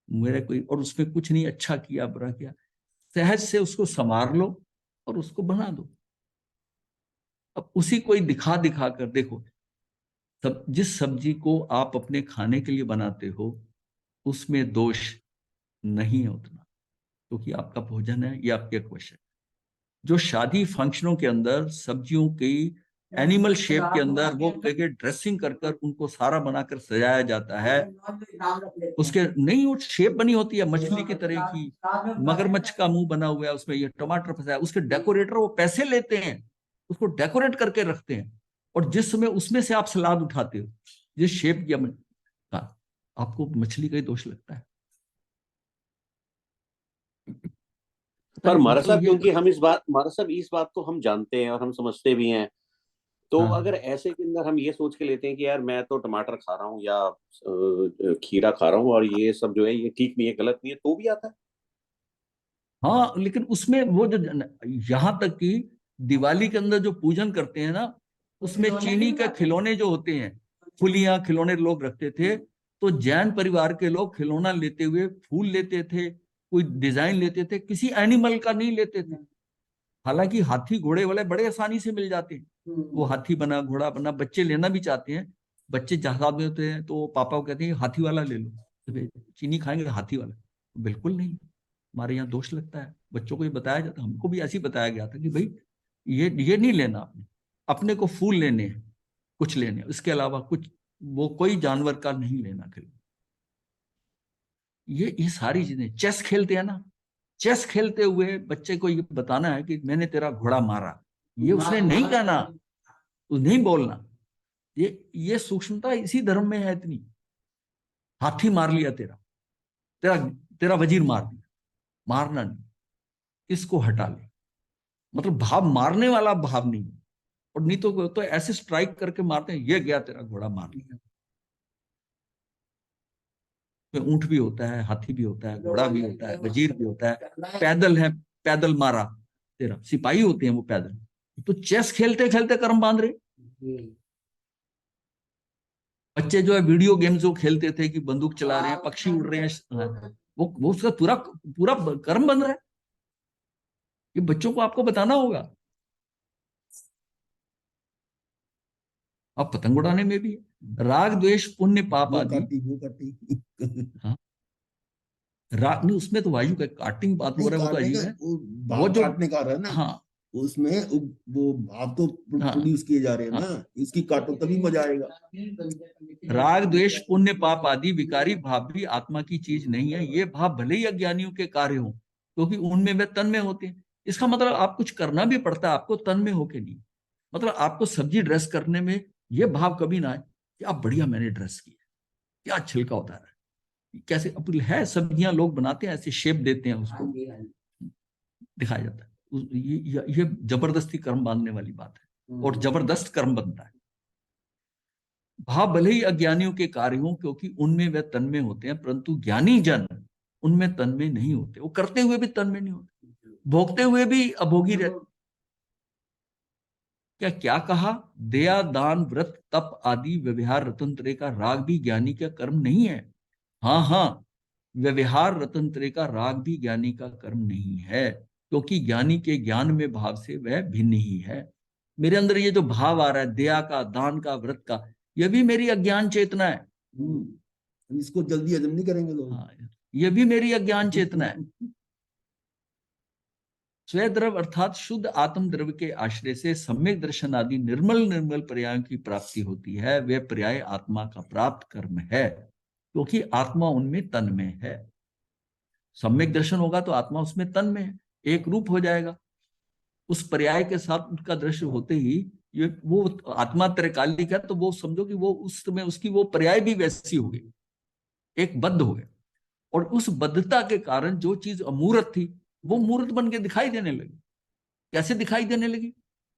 [SPEAKER 1] मेरे कोई और उसमें कुछ नहीं, अच्छा किया बुरा किया, सहज से उसको संवार लो और उसको बना दो। अब उसी कोई दिखा दिखा कर देखो, जिस सब्जी को आप अपने खाने के लिए बनाते हो उसमें दोष नहीं है उतना, क्योंकि आपका भोजन है, ये आपके क्वेश्चन। जो शादी फंक्शनों के अंदर सब्जियों की एनिमल शेप के अंदर वो करके ड्रेसिंग कर कर उनको सारा बनाकर सजाया जाता है, उसके नहीं वो शेप बनी होती है मछली की तरह की, मगरमच्छ का मुंह बना हुआ है, उसमें ये टमाटर फंसा है, उसके डेकोरेटर वो पैसे लेते हैं, उसको डेकोरेट करके रखते हैं, और जिस समय उसमें से आप सलाद उठाते हो जिस शेप या आपको मछली का ही दोष लगता है।
[SPEAKER 7] पर मारा
[SPEAKER 1] तो
[SPEAKER 7] साहब,
[SPEAKER 1] ये
[SPEAKER 7] क्योंकि हम मारा साहब इस बात को हम जानते हैं और हम समझते भी हैं, तो
[SPEAKER 1] हाँ।
[SPEAKER 7] अगर ऐसे के अंदर हम ये सोच के लेते हैं कि यार मैं तो टमाटर खा रहा हूँ या खीरा खा रहा हूँ और ये सब जो है ये ठीक नहीं है, गलत नहीं है, तो भी आता है।
[SPEAKER 1] हाँ, लेकिन उसमें वो जो यहाँ तक कि दिवाली के अंदर जो पूजन करते हैं ना, उसमें चीनी के खिलौने जो होते हैं, फुलियां खिलौने लोग रखते थे, तो जैन परिवार के लोग खिलौना लेते हुए फूल लेते थे, कोई डिजाइन लेते थे, किसी एनिमल का नहीं लेते थे। हालांकि हाथी घोड़े वाले बड़े आसानी से मिल जाते हैं, वो हाथी बना घोड़ा बना, बच्चे लेना भी चाहते हैं, बच्चे जहाज में होते हैं तो पापा को कहते हैं हाथी वाला ले लो, तो चीनी खाएंगे हाथी वाला, बिल्कुल नहीं, हमारे यहाँ दोष लगता है। बच्चों को ये बताया जाता, हमको भी ऐसे ही बताया गया था कि भाई ये नहीं लेना, आपने अपने को फूल लेने हैं, कुछ लेने हैं, इसके अलावा कुछ वो कोई जानवर का नहीं लेना खिलौना। ये सारी चीजें, चेस खेलते हैं ना, चेस खेलते हुए बच्चे को ये बताना है कि मैंने तेरा घोड़ा मारा, ये उसने नहीं कहना, तो नहीं बोलना। ये सूक्ष्मता इसी धर्म में है इतनी। हाथी मार लिया तेरा तेरा तेरा वजीर मार दिया, मारना नहीं, इसको हटा ले, मतलब भाव मारने वाला भाव नहीं, और नहीं तो ऐसे स्ट्राइक करके मारते हैं, ये गया तेरा घोड़ा मार लिया। तो ऊंट भी होता है, हाथी भी होता है, घोड़ा भी होता है, वजीर भी होता है, पैदल है, पैदल मारा तेरा, सिपाही होते हैं वो पैदल। तो चेस खेलते खेलते कर्म बांध रहे। बच्चे जो है वीडियो गेम जो खेलते थे कि बंदूक चला रहे हैं, पक्षी उड़ रहे हैं, वो उसका पूरा पूरा कर्म बन रहा है। ये बच्चों को आपको बताना होगा। अब पतंग उड़ाने में भी राग द्वेष पुण्य पाप आदि,
[SPEAKER 2] वो काटी
[SPEAKER 1] हाँ, राग नहीं, उसमें तो वायु का काटिंग बात हो रहा है, वो तो
[SPEAKER 2] काटने
[SPEAKER 1] अजीब
[SPEAKER 2] का
[SPEAKER 1] है।
[SPEAKER 2] वो
[SPEAKER 1] वो
[SPEAKER 2] भाव
[SPEAKER 1] जो
[SPEAKER 2] काटने का आ रहा है ना,
[SPEAKER 1] हाँ
[SPEAKER 2] उसमें वो भाव तो
[SPEAKER 1] हाँ
[SPEAKER 2] प्रोड्यूस किए जा रहे हैं
[SPEAKER 1] हाँ,
[SPEAKER 2] ना, इसकी काटो तभी मजा आएगा।
[SPEAKER 1] राग द्वेष पुण्य पाप आदि विकारी भाव भी आत्मा की चीज नहीं है। ये भाव भले ही अज्ञानियों के कार्य हो, क्योंकि उनमें वे तन में होते हैं। इसका मतलब आप कुछ करना भी पड़ता है आपको तन में होके नहीं। मतलब आपको सब्जी ड्रेस करने में ये भाव कभी ना आए कि आप बढ़िया मैंने ड्रेस किया, क्या छिलका उतारा है, कैसे अब है सब्जियां लोग बनाते हैं, ऐसे शेप देते हैं, उसको दिखाया जाता है। ये जबरदस्ती कर्म बांधने वाली बात है, और जबरदस्त कर्म बनता है। भाव भले ही अज्ञानियों के कार्य हों, क्योंकि उनमें वे तन में होते हैं, परंतु ज्ञानी जन उनमें तन में नहीं होते। वो करते हुए भी तन में नहीं होते, भोगते हुए भी अभोगी रहते। क्या क्या कहा, दया दान व्रत तप आदि व्यवहार रतन त्रय का राग भी ज्ञानी का कर्म नहीं है। हाँ हाँ, व्यवहार रतन त्रय का राग भी ज्ञानी का कर्म नहीं है, क्योंकि ज्ञानी के ज्ञान में भाव से वह भिन्न ही है। मेरे अंदर ये जो भाव आ रहा है दया का, दान का, व्रत का, यह भी मेरी अज्ञान चेतना है।
[SPEAKER 2] इसको जल्दी हजम नहीं करेंगे लोग।
[SPEAKER 1] हाँ, ये भी मेरी अज्ञान चेतना है। स्वद्रव अर्थात शुद्ध आत्म द्रव्य के आश्रय से सम्यक दर्शन आदि निर्मल निर्मल पर्यायों की प्राप्ति होती है। वे पर्याय आत्मा का प्राप्त कर्म है, क्योंकि आत्मा उनमें तन में है। सम्यक दर्शन होगा तो आत्मा उसमें तन में है, एक रूप हो जाएगा। उस पर्याय के साथ उसका दृश्य होते ही ये वो आत्मा त्रैकालिक है, तो वो समझो कि वो उस समय उसकी वो पर्याय भी वैसी हो गई, एक बद्ध हो गए। और उस बद्धता के कारण जो चीज अमूर्त थी वो मूर्त बन के दिखाई देने लगी। कैसे दिखाई देने लगी?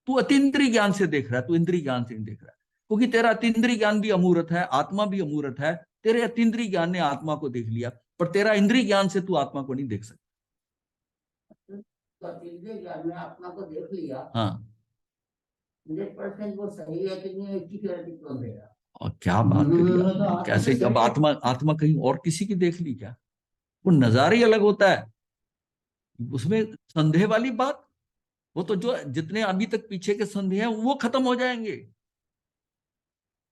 [SPEAKER 1] तू अतीन्द्रिय ज्ञान से देख रहा है, तू इंद्रिय ज्ञान से नहीं देख रहा है, क्योंकि तेरा अतीन्द्रिय ज्ञान भी अमूर्त है, आत्मा भी अमूर्त है। तेरे अतीन्द्रिय ज्ञान ने आत्मा को देख लिया, पर तेरा इंद्रिय ज्ञान से तू आत्मा को नहीं देख सकता।
[SPEAKER 6] तो इंद्रिय ज्ञान में आत्मा को देख लिया,
[SPEAKER 1] हाँ
[SPEAKER 6] 100% वो सही है कि नहीं, इसकी गारंटी कौन देगा?
[SPEAKER 1] और क्या बात करी आपने, कैसे, अब आत्मा आत्मा कहीं और किसी की देख ली क्या? वो नजारा ही अलग होता है, उसमें संदेह वाली बात, वो तो जो जितने अभी तक पीछे के संदेह हैं वो खत्म हो जाएंगे।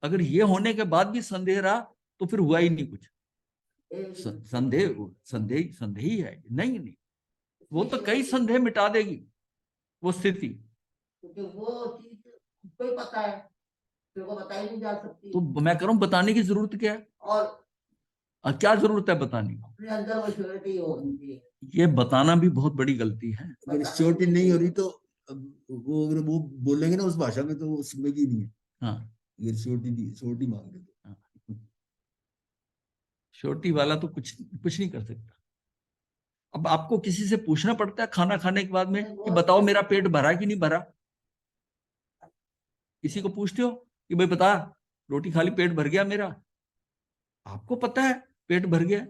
[SPEAKER 1] अगर ये होने के बाद भी संदेह रहा तो फिर हुआ ही नहीं कुछ। संदेह संदेह संदेह ही है, नहीं नहीं, वो तो कई संदेह मिटा देगी वो स्थिति।
[SPEAKER 6] क्योंकि वो चीज कोई पता है, तेरे को बताई नहीं जा सकती।
[SPEAKER 1] तो मैं कह रहा हूं बताने की जरूरत क्या है?
[SPEAKER 6] और
[SPEAKER 1] क्या जरूरत है बताने की?
[SPEAKER 6] अपने अंदर वो श्योरिटी होनी चाहिए।
[SPEAKER 1] ये बताना भी बहुत बड़ी गलती है।
[SPEAKER 2] अगर श्योरिटी नहीं हो रही तो वो अगर वो बोलेंगे ना उस भाषा में तो वो सुनेगी नहीं है।
[SPEAKER 1] हाँ,
[SPEAKER 2] ये श्योरिटी मांग रहे थे।
[SPEAKER 1] श्योरिटी वाला तो कुछ कुछ नहीं कर सकता। अब आपको किसी से पूछना पड़ता है खाना खाने के बाद में कि बताओ मेरा पेट भरा कि नहीं भरा? किसी को पूछते हो कि भाई बता रोटी खा ली, पेट भर गया मेरा? आपको पता है पेट भर गया,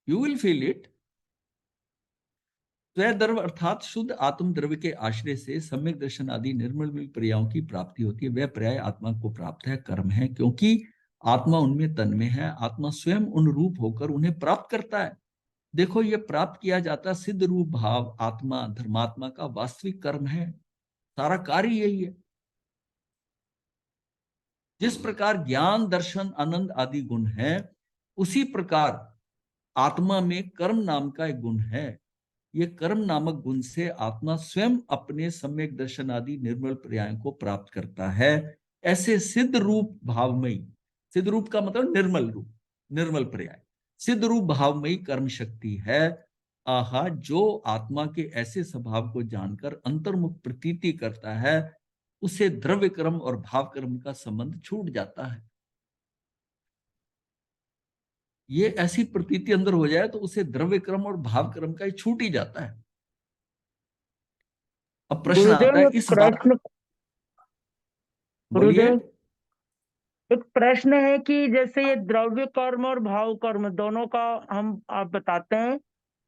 [SPEAKER 1] यू विल फील इट। स्वयं द्रव्य अर्थात शुद्ध आत्म द्रव्य के आश्रय से सम्यक दर्शन आदि निर्मल पर्यायों की प्राप्ति होती है। वह पर्याय आत्मा को प्राप्त है, कर्म है, क्योंकि आत्मा उनमें तन्मय है। आत्मा स्वयं उन रूप होकर उन्हें प्राप्त करता है। देखो, ये प्राप्त किया जाता सिद्ध रूप भाव आत्मा धर्मात्मा का वास्तविक कर्म है। सारा कार्य यही है। जिस प्रकार ज्ञान दर्शन आनंद आदि गुण है, उसी प्रकार आत्मा में कर्म नाम का एक गुण है। ये कर्म नामक गुण से आत्मा स्वयं अपने सम्यक दर्शन आदि निर्मल पर्याय को प्राप्त करता है। ऐसे सिद्ध रूप भावमयी, सिद्ध रूप का मतलब निर्मल रूप, निर्मल पर्याय, सिद्ध रूप भावमयी कर्म शक्ति है। आहा, जो आत्मा के ऐसे स्वभाव को जानकर अंतर्मुख प्रतीति करता है, उसे द्रव्य कर्म और भाव कर्म का संबंध छूट जाता है। ये ऐसी प्रतीति अंदर हो जाए तो उसे द्रव्य कर्म और भाव कर्म का ही छूट ही जाता है। अब प्रश्न आता है इस बात, बोलिए।
[SPEAKER 8] एक प्रश्न है कि जैसे ये द्रव्य कर्म और भाव कर्म दोनों का हम आप बताते हैं,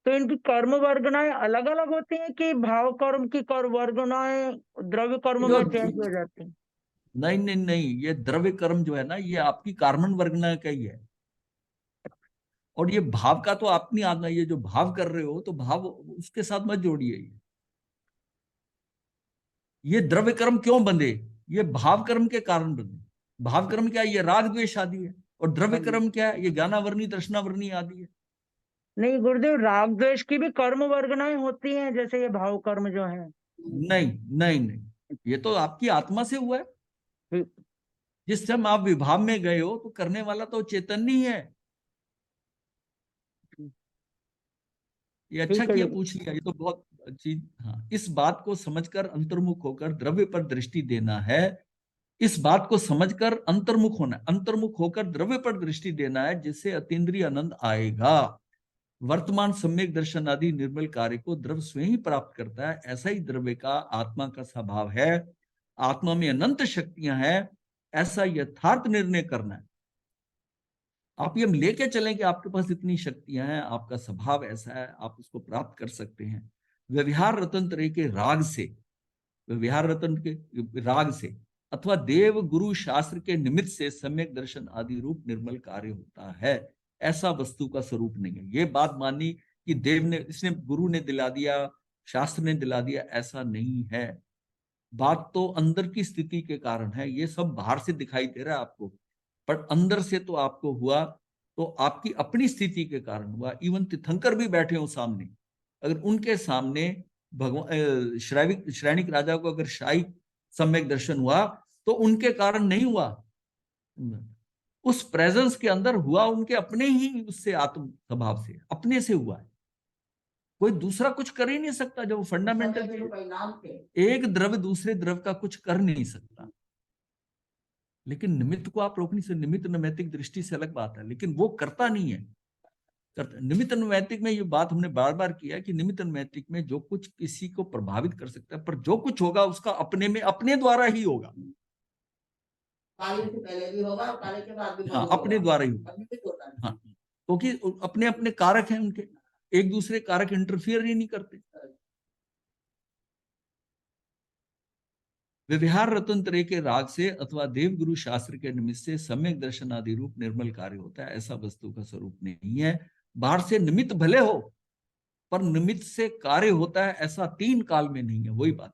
[SPEAKER 8] तो इनकी कर्म वर्गनाएं अलग अलग होती हैं कि भाव कर्म की कर्म वर्गनाएं द्रव्य कर्म में चेंज हो जाती हैं?
[SPEAKER 1] नहीं नहीं नहीं, ये द्रव्य कर्म जो है ना, ये आपकी कार्मन वर्गना का ही है। और ये भाव का तो आप नहीं आना, ये जो भाव कर रहे हो तो भाव उसके साथ मत जोड़िए। ये द्रव्य कर्म क्यों बंधे? ये भाव कर्म के कारण बंधे। भाव कर्म क्या है? ये राग द्वेष आदि है। और द्रव्य कर्म क्या है? ये ज्ञानावर्णी दर्शनावर्णी आदि है।
[SPEAKER 8] नहीं गुरुदेव, राग द्वेष की भी कर्म वर्गनाएं होती हैं जैसे ये भाव कर्म जो है?
[SPEAKER 1] नहीं नहीं नहीं, ये तो आपकी आत्मा से हुआ है। जिस समय आप विभाव में गए हो तो करने वाला तो चेतन ही है। ये अच्छा किया पूछ लिया, ये तो बहुत अच्छी। हाँ, इस बात को समझकर अंतर्मुख होकर द्रव्य पर दृष्टि देना है। इस बात को समझकर अंतर्मुख होना, अंतर्मुख होकर द्रव्य पर दृष्टि देना है, जिससे अतीन्द्रिय आनंद आएगा। वर्तमान सम्यक दर्शन आदि निर्मल कार्य को द्रव्य स्वयं ही प्राप्त करता है। ऐसा ही द्रव्य का आत्मा का स्वभाव है। आत्मा में अनंत शक्तियां हैं, ऐसा यथार्थ निर्णय करना है। आप ये लेके चलें कि आपके पास इतनी शक्तियां हैं, आपका स्वभाव ऐसा है, आप उसको प्राप्त कर सकते हैं। व्यवहार रतन तरह के राग से, व्यवहार रतन के राग से अथवा देव गुरु शास्त्र के निमित्त से सम्यक दर्शन आदि रूप निर्मल कार्य होता है। ऐसा वस्तु का स्वरूप नहीं है। ये बात मानी कि देव ने, इसने, गुरु ने दिला दिया, शास्त्र ने दिला दिया, ऐसा नहीं है। बात तो अंदर की स्थिति के कारण है। ये सब बाहर से दिखाई दे रहा है आपको, पर अंदर से तो आपको हुआ तो आपकी अपनी स्थिति के कारण हुआ। इवन तीर्थंकर भी बैठे हो सामने, अगर उनके सामने भगवान श्रैणिक राजा को अगर शाही सम्यक दर्शन हुआ तो उनके कारण नहीं हुआ, उस प्रेजेंस के अंदर हुआ, उनके अपने ही उससे आत्म स्वभाव से अपने से हुआ है। कोई दूसरा कुछ कर ही नहीं सकता। जब फंडामेंटल एक द्रव्य दूसरे द्रव्य का कुछ कर नहीं सकता। लेकिन निमित्त को आप रोक नहीं सकते। निमित्त नैमित्तिक दृष्टि से अलग बात है, लेकिन वो करता नहीं है। निमित्त नैमित्तिक में ये बात हमने बार बार किया कि निमित्त नैमित्तिक में जो कुछ किसी को प्रभावित कर सकता है, पर जो कुछ होगा उसका अपने में, अपने द्वारा ही होगा।
[SPEAKER 6] कार्य से पहले भी होगा और कार्य के बाद भी
[SPEAKER 1] हाँ, अपने द्वारा ही होगा। हाँ, क्योंकि अपने अपने कारक हैं उनके, एक दूसरे कारक इंटरफियर ही नहीं करते। व्यवहार रतन तरह के राग से अथवा देवगुरु शास्त्र के निमित्त से सम्यक दर्शन आदि रूप निर्मल कार्य होता है, ऐसा वस्तु का स्वरूप नहीं है। बाहर से निमित्त भले हो, पर निमित्त से कार्य होता है ऐसा 3 काल में नहीं है। वही बात,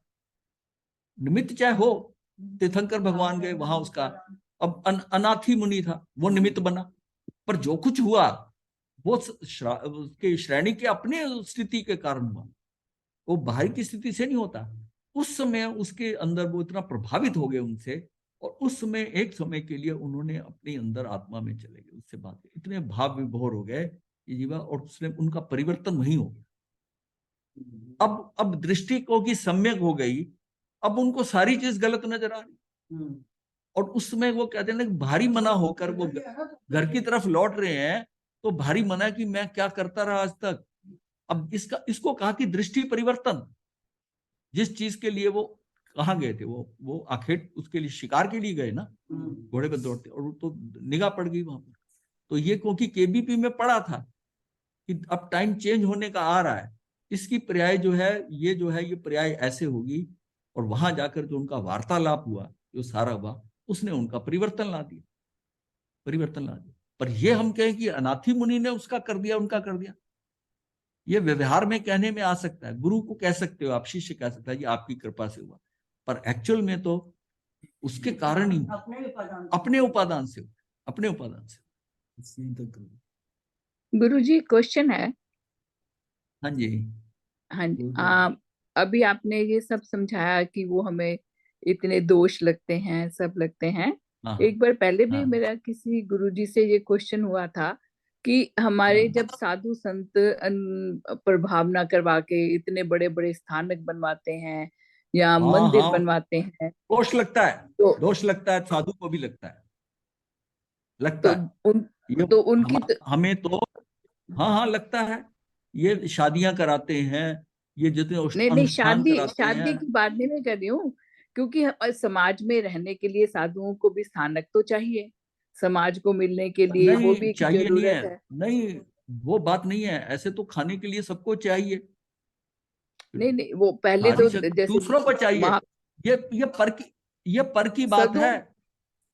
[SPEAKER 1] निमित्त चाहे हो, तीर्थंकर भगवान गए वहां उसका, अब अनाथी मुनि था वो निमित्त बना, पर जो कुछ हुआ वो उसके श्रेणी के अपने स्थिति के कारण हुआ, वो बाहर की स्थिति से नहीं होता। उस समय उसके अंदर वो इतना प्रभावित हो गए उनसे, और उस समय एक समय के लिए उन्होंने अपने अंदर आत्मा में चले गए, उससे बात इतने भाव विभोर हो गए ये जीवा, और उसने उनका परिवर्तन वही हो गया। अब दृष्टि को की सम्यक हो गई, अब उनको सारी चीज गलत नजर आ रही, और उस समय वो कहते हैं भारी मना होकर वो घर की तरफ लौट रहे हैं, तो भारी मना कि मैं क्या करता रहा आज तक। अब इसको कहा कि दृष्टि परिवर्तन। जिस चीज के लिए वो कहाँ गए थे, वो आखेट उसके लिए शिकार के लिए गए ना, घोड़े पर दौड़ते, और तो निगाह पड़ गई वहां पर। तो ये क्योंकि केबीपी में पड़ा था कि अब टाइम चेंज होने का आ रहा है, इसकी पर्याय जो है ये पर्याय ऐसे होगी, और वहां जाकर जो उनका वार्तालाप हुआ, जो सारा हुआ, उसने उनका परिवर्तन ला दिया। पर ये हम कहें कि अनाथी मुनि ने उसका कर दिया, उनका कर दिया, ये व्यवहार में कहने में आ सकता है, गुरु को कह सकते हो आप, शिष्य कह सकता है कि आपकी कृपा से हुआ, पर एक्चुअल में तो उसके कारण ही अपने उपादान से।
[SPEAKER 9] गुरुजी क्वेश्चन है।
[SPEAKER 1] हाँ जी।
[SPEAKER 9] हाँ जी, अभी आपने ये सब समझाया कि वो हमें इतने दोष लगते हैं, सब लगते हैं।
[SPEAKER 1] हाँ,
[SPEAKER 9] एक बार पहले भी
[SPEAKER 1] हाँ।
[SPEAKER 9] मेरा किसी गुरुजी से ये क्वेश्चन हुआ था कि हमारे
[SPEAKER 1] हाँ।
[SPEAKER 9] जब साधु संत प्रभावना करवा के इतने बड़े बड़े स्थानक बनवाते हैं या
[SPEAKER 1] हाँ,
[SPEAKER 9] मंदिर
[SPEAKER 1] हाँ।
[SPEAKER 9] बनवाते हैं,
[SPEAKER 1] दोष लगता है,
[SPEAKER 9] तो
[SPEAKER 1] साधु को भी लगता है। ये
[SPEAKER 9] तो उनकी
[SPEAKER 1] हमें तो हाँ लगता है। ये शादियां कराते हैं, ये जितने
[SPEAKER 9] नहीं
[SPEAKER 1] अनुष्ठान कराते
[SPEAKER 9] शादी
[SPEAKER 1] हैं।
[SPEAKER 9] की बात नहीं मैं कर रही हूँ, क्योंकि समाज में रहने के लिए साधुओं को भी स्थानक तो चाहिए, समाज को मिलने के लिए वो भी
[SPEAKER 1] नहीं
[SPEAKER 9] एक
[SPEAKER 1] चाहिए, नहीं
[SPEAKER 9] जरूरत
[SPEAKER 1] है,
[SPEAKER 9] है।
[SPEAKER 1] नहीं वो बात नहीं है। ऐसे तो खाने के लिए सबको चाहिए,
[SPEAKER 9] नहीं वो पहले तो जैसे
[SPEAKER 1] दूसरों को चाहिए। ये पर की बात है।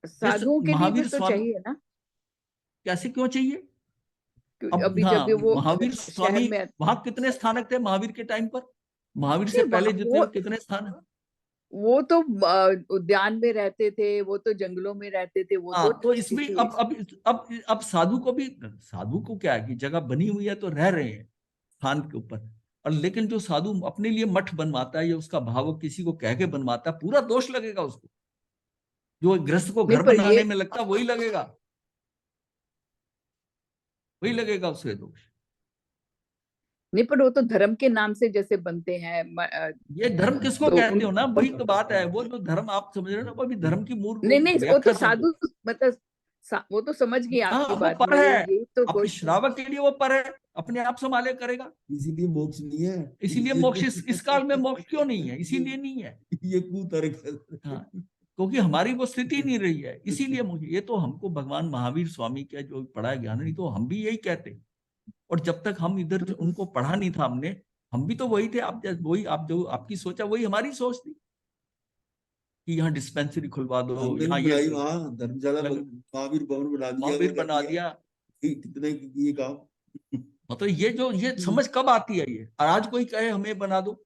[SPEAKER 9] साधुओं के लिए
[SPEAKER 1] महावीर
[SPEAKER 9] भी तो
[SPEAKER 1] स्वामी
[SPEAKER 9] चाहिए ना।
[SPEAKER 1] कैसे क्यों चाहिए? अब
[SPEAKER 9] अभी
[SPEAKER 1] हाँ,
[SPEAKER 9] जब वो
[SPEAKER 1] महावीर
[SPEAKER 9] शहर
[SPEAKER 1] स्वामी
[SPEAKER 9] में
[SPEAKER 1] वहां कितने स्थानक थे महावीर के टाइम पर? महावीर से पहले जितने कितने स्थान है?
[SPEAKER 9] वो तो उद्यान में रहते थे, वो तो जंगलों में रहते थे, वो
[SPEAKER 1] हाँ,
[SPEAKER 9] तो
[SPEAKER 1] तो इसमें अब साधु को क्या है कि जगह बनी हुई है तो रह रहे हैं स्थान के ऊपर, और लेकिन जो साधु अपने लिए मठ बनवाता है या उसका भाव किसी को कह के बनवाता है, पूरा दोष लगेगा उसको। जो गृहस्थ को घर बनाने में लगता वही लगेगा उसे दोष।
[SPEAKER 9] नहीं, पर वो तो धर्म के नाम से जैसे बनते हैं।
[SPEAKER 1] ये धर्म किसको
[SPEAKER 9] तो
[SPEAKER 1] कहते हो ना, वही तो बात है। वो जो धर्म आप समझ रहे हो ना, वो भी धर्म की मूल
[SPEAKER 9] नहीं वो तो साधु मतलब वो तो समझ गई आपकी
[SPEAKER 1] वो
[SPEAKER 9] बात।
[SPEAKER 1] पर है,
[SPEAKER 9] ये तो
[SPEAKER 1] अपने श्रावक के लिए वो पर है, अपने आप संभाले करेगा।
[SPEAKER 2] इसीलिए मोक्ष नहीं है,
[SPEAKER 1] इसीलिए मोक्ष इस काल में मोक्ष क्यों नहीं है? इसीलिए नहीं है,
[SPEAKER 2] ये कुतर्क।
[SPEAKER 1] हाँ, क्योंकि हमारी वो स्थिति नहीं रही है, इसीलिए मुझे ये तो हमको भगवान महावीर स्वामी का जो पढ़ा ज्ञान, नहीं तो हम भी यही कहते। और जब तक हम इधर उनको पढ़ा नहीं था हमने, हम भी तो वही थे। आप जो आपकी सोचा वही हमारी सोच थी कि यहाँ डिस्पेंसरी खुलवा दो, यहाँ ये
[SPEAKER 2] धर्मशाला महावीर भवन बना दिया, कितने ये काम।
[SPEAKER 1] मतलब ये समझ कब आती है? ये आज कोई कहे हमें बना दो।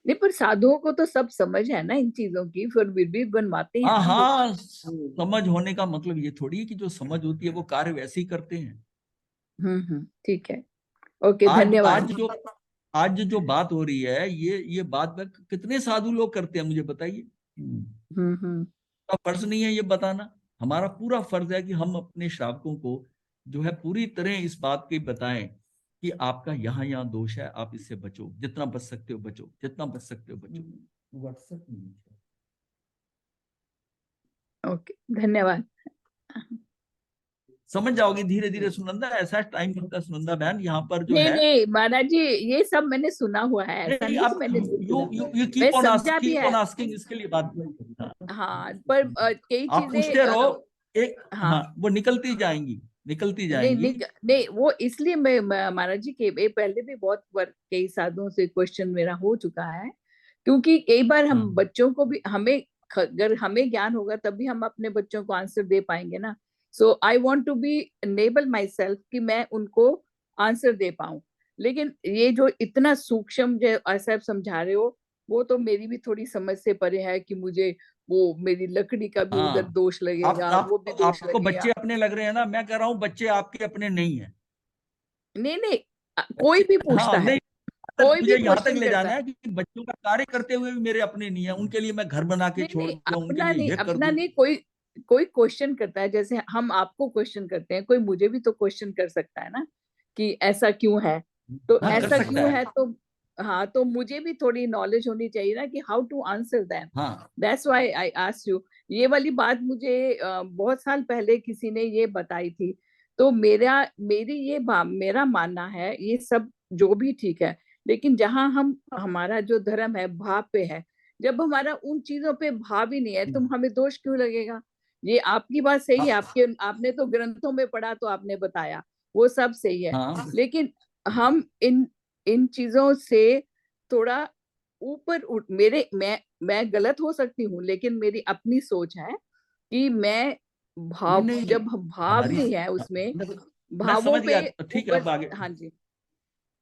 [SPEAKER 9] नहीं, पर साधुओं को तो सब समझ है ना इन चीजों की, फिर भी बनवाते हैं।
[SPEAKER 1] हाँ, समझ होने का मतलब ये थोड़ी है कि जो समझ होती है वो कार्य वैसे ही करते हैं।
[SPEAKER 9] ठीक है, ओके, धन्यवाद।
[SPEAKER 1] आज जो बात हो रही है, ये बात कितने साधु लोग करते हैं मुझे बताइए। फर्ज नहीं है ये बताना, हमारा पूरा फर्ज है कि हम अपने श्रावकों को जो है पूरी तरह इस बात की बताएं कि आपका यहाँ दोष है, आप इससे बचो, जितना बच सकते हो बचो, जितना बच सकते हो बचो।
[SPEAKER 2] व्हाट्सएप नहीं।
[SPEAKER 9] ओके, धन्यवाद।
[SPEAKER 1] समझ जाओगे धीरे धीरे सुनंदा, ऐसा टाइम मिलता है सुनंदा बहन यहाँ पर जो है।
[SPEAKER 9] नहीं महाराज जी, ये सब मैंने सुना हुआ है, ऐसा नहीं कि मैंने
[SPEAKER 1] keep on asking, इसके लिए बात।
[SPEAKER 9] हाँ, पर कई
[SPEAKER 1] आप पूछते रहो, एक
[SPEAKER 9] हाँ
[SPEAKER 1] वो निकलती जाएंगी।
[SPEAKER 9] नहीं वो इसलिए मैं महाराज जी के पहले भी बहुत बार कई साधुओं से क्वेश्चन मेरा हो चुका है क्योंकि कई बार हम
[SPEAKER 1] हाँ।
[SPEAKER 9] बच्चों को भी अगर हमें ज्ञान होगा तभी हम अपने बच्चों को आंसर दे पाएंगे ना। So I want to be enable myself कि मैं उनको आंसर दे पाऊं। लेकिन ये जो इतना सूक्ष्म जो ऐसा आप समझा रहे हो, वो तो मेरी भी थोड़ी समझ से परे है कि मुझे वो मेरी लकड़ी का भी उधर
[SPEAKER 1] हाँ,
[SPEAKER 9] दोष लगेगा, वो भी दोष
[SPEAKER 1] आपको
[SPEAKER 9] लगेगा।
[SPEAKER 1] बच्चे अपने लग रहे हैं ना, मैं कह रहा हूँ बच्चे आपके अपने नहीं है।
[SPEAKER 9] नहीं नहीं, कोई भी
[SPEAKER 1] हाँ
[SPEAKER 9] पूछता है,
[SPEAKER 1] नहीं,
[SPEAKER 9] कोई भी
[SPEAKER 1] मुझे यहाँ तक
[SPEAKER 9] क्वेश्चन
[SPEAKER 1] ले
[SPEAKER 9] करता
[SPEAKER 1] जाना
[SPEAKER 9] है।
[SPEAKER 1] है कि बच्चों का कार्य करते हुए भी मेरे अपने नहीं है, उनके लिए मैं घर बना के
[SPEAKER 9] नहीं
[SPEAKER 1] छोड़
[SPEAKER 9] नहीं,
[SPEAKER 1] दूंगा, उनके लिए ये कर
[SPEAKER 9] अपना
[SPEAKER 1] दूं।
[SPEAKER 9] नहीं, कोई कोई क्वेश्चन करता है, जैसे हम आपको क्वेश्चन करते हैं, कोई मुझे भी तो क्वेश्चन कर सकता है ना कि ऐसा क्यों है। तो
[SPEAKER 1] हाँ, कर
[SPEAKER 9] ऐसा
[SPEAKER 1] सकता
[SPEAKER 9] क्यों
[SPEAKER 1] है।
[SPEAKER 9] है, तो हाँ, तो मुझे भी थोड़ी नॉलेज होनी चाहिए ना कि हाउ टू आंसर दैम।
[SPEAKER 1] हाँ
[SPEAKER 9] that's why I asked you. ये वाली बात मुझे बहुत साल पहले किसी ने ये बताई थी। तो मेरा मानना है ये सब जो भी ठीक है, लेकिन जहां हमारा जो धर्म है भाव पे है, जब हमारा उन चीजों पे भाव ही नहीं है तो हमें दोष क्यों लगेगा। ये आपकी बात सही है, आपने तो ग्रंथों में पढ़ा तो आपने बताया, वो सब सही है।
[SPEAKER 1] हाँ
[SPEAKER 9] लेकिन हम इन चीजों से थोड़ा ऊपर उठ मेरे मैं गलत हो सकती हूँ, लेकिन मेरी अपनी सोच है कि मैं
[SPEAKER 1] नहीं,
[SPEAKER 9] जब भाव
[SPEAKER 1] हमारी
[SPEAKER 9] नहीं है उसमें,
[SPEAKER 1] मैं
[SPEAKER 9] भावों
[SPEAKER 1] समझ
[SPEAKER 9] पे
[SPEAKER 1] गया, तो ठीक है,
[SPEAKER 9] ऊपर।
[SPEAKER 1] अब आगे
[SPEAKER 9] हाँ जी,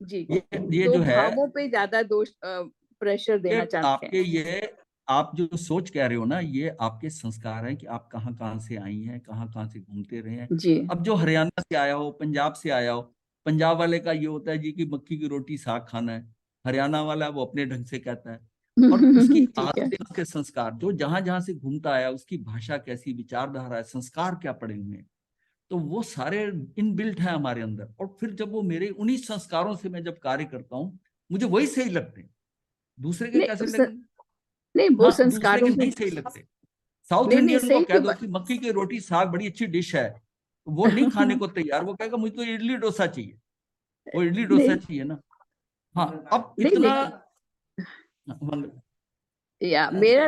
[SPEAKER 9] जी।
[SPEAKER 1] ये
[SPEAKER 9] तो
[SPEAKER 1] जो है,
[SPEAKER 9] भावों पे ज्यादा दोष प्रेशर देना चाहते हैं।
[SPEAKER 1] आपके ये आप जो सोच कह रहे हो ना, ये आपके संस्कार हैं कि आप कहाँ कहाँ से आई हैं, कहाँ कहाँ से घूमते रहे हैं।
[SPEAKER 9] जी।
[SPEAKER 1] अब जो हरियाणा से आया हो, पंजाब से आया हो, पंजाब वाले का ये होता है जी कि मक्की की रोटी साग खाना है, हरियाणा वाला वो अपने ढंग से कहता है। और उसकी
[SPEAKER 9] ठीक है।
[SPEAKER 1] आदतें, उसके संस्कार, जो जहां जहां से घूमता आया, उसकी भाषा कैसी, विचारधारा है, संस्कार क्या पड़े हुए हैं, तो वो सारे इनबिल्ट है हमारे अंदर। और फिर जब वो मेरे उन्हीं संस्कारों से मैं जब कार्य करता हूँ, मुझे वही सही लगते हैं, दूसरे के कैसे
[SPEAKER 9] नहीं
[SPEAKER 1] लगेंगे।
[SPEAKER 9] नहीं, वो
[SPEAKER 1] हाँ, दूसरे के
[SPEAKER 9] संस्कारों
[SPEAKER 1] नहीं
[SPEAKER 9] में।
[SPEAKER 1] सही लगते। साउथ
[SPEAKER 9] नहीं नहीं,
[SPEAKER 1] इंडियन को
[SPEAKER 9] सही
[SPEAKER 1] कह
[SPEAKER 9] की
[SPEAKER 1] दो
[SPEAKER 9] बात।
[SPEAKER 1] कि मक्की की रोटी साग बड़ी अच्छी डिश है, वो नहीं खाने को तैयार, वो कहेगा मुझे तो इडली डोसा चाहिए, वो इडली डोसा
[SPEAKER 9] नहीं
[SPEAKER 1] चाहिए ना। हाँ, अब
[SPEAKER 9] नहीं,
[SPEAKER 1] इतना
[SPEAKER 9] लेकिन मेरा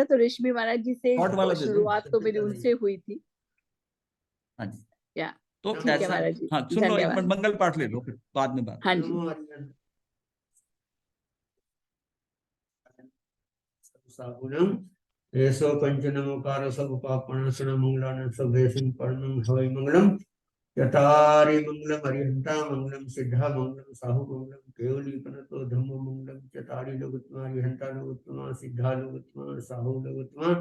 [SPEAKER 9] तो रश्मि महाराज जी से
[SPEAKER 1] हॉट वाला दे दो।
[SPEAKER 9] शुरुआत तो मेरी उनसे हुई थी।
[SPEAKER 1] हाँ जी,
[SPEAKER 9] या
[SPEAKER 1] तो
[SPEAKER 9] ठीक है
[SPEAKER 1] ऐसा,
[SPEAKER 9] महाराज जी,
[SPEAKER 1] हाँ सुन लो, एक मिनट
[SPEAKER 9] धन्यवाद।
[SPEAKER 1] मंगल पाठ ले लो, फिर बाद में बात।
[SPEAKER 9] हाँ जी।
[SPEAKER 2] सागुणम एसो पंचनमकार सगुपापणसण मंगलान सभेसिं पर्णं हवै मंगलम चतारि मंगलम हरिहंता मंगलम सिद्धा मंगलम साहु मंगलम केवली पनतो धम्म मंगलम चतारि लोकोत्तमा हरिहंता लोकोत्तमा सिद्धा लोकोत्तमा साहु लोकोत्तमा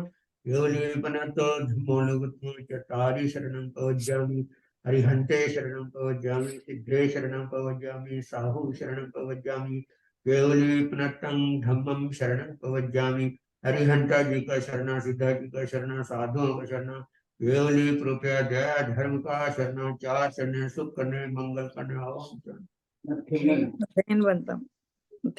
[SPEAKER 2] केवली पनतो धम्मो लोकोत्तमा चतारि शरणं पवज्जामि हरिहंते शरणं पवज्जामि सिद्धे शरणं पवज्जामि साहु शरणं पवज्जामि केवली पनतं धम्मं शरणं पवज्जामि हरिहंता जी का शरणा, सिद्धा जी का शरणा, साधुओं का शरणा, केवली कृपया दया धर्म का शरणा, चार शरण सुख करने मंगल करने।
[SPEAKER 9] धन्यवाद।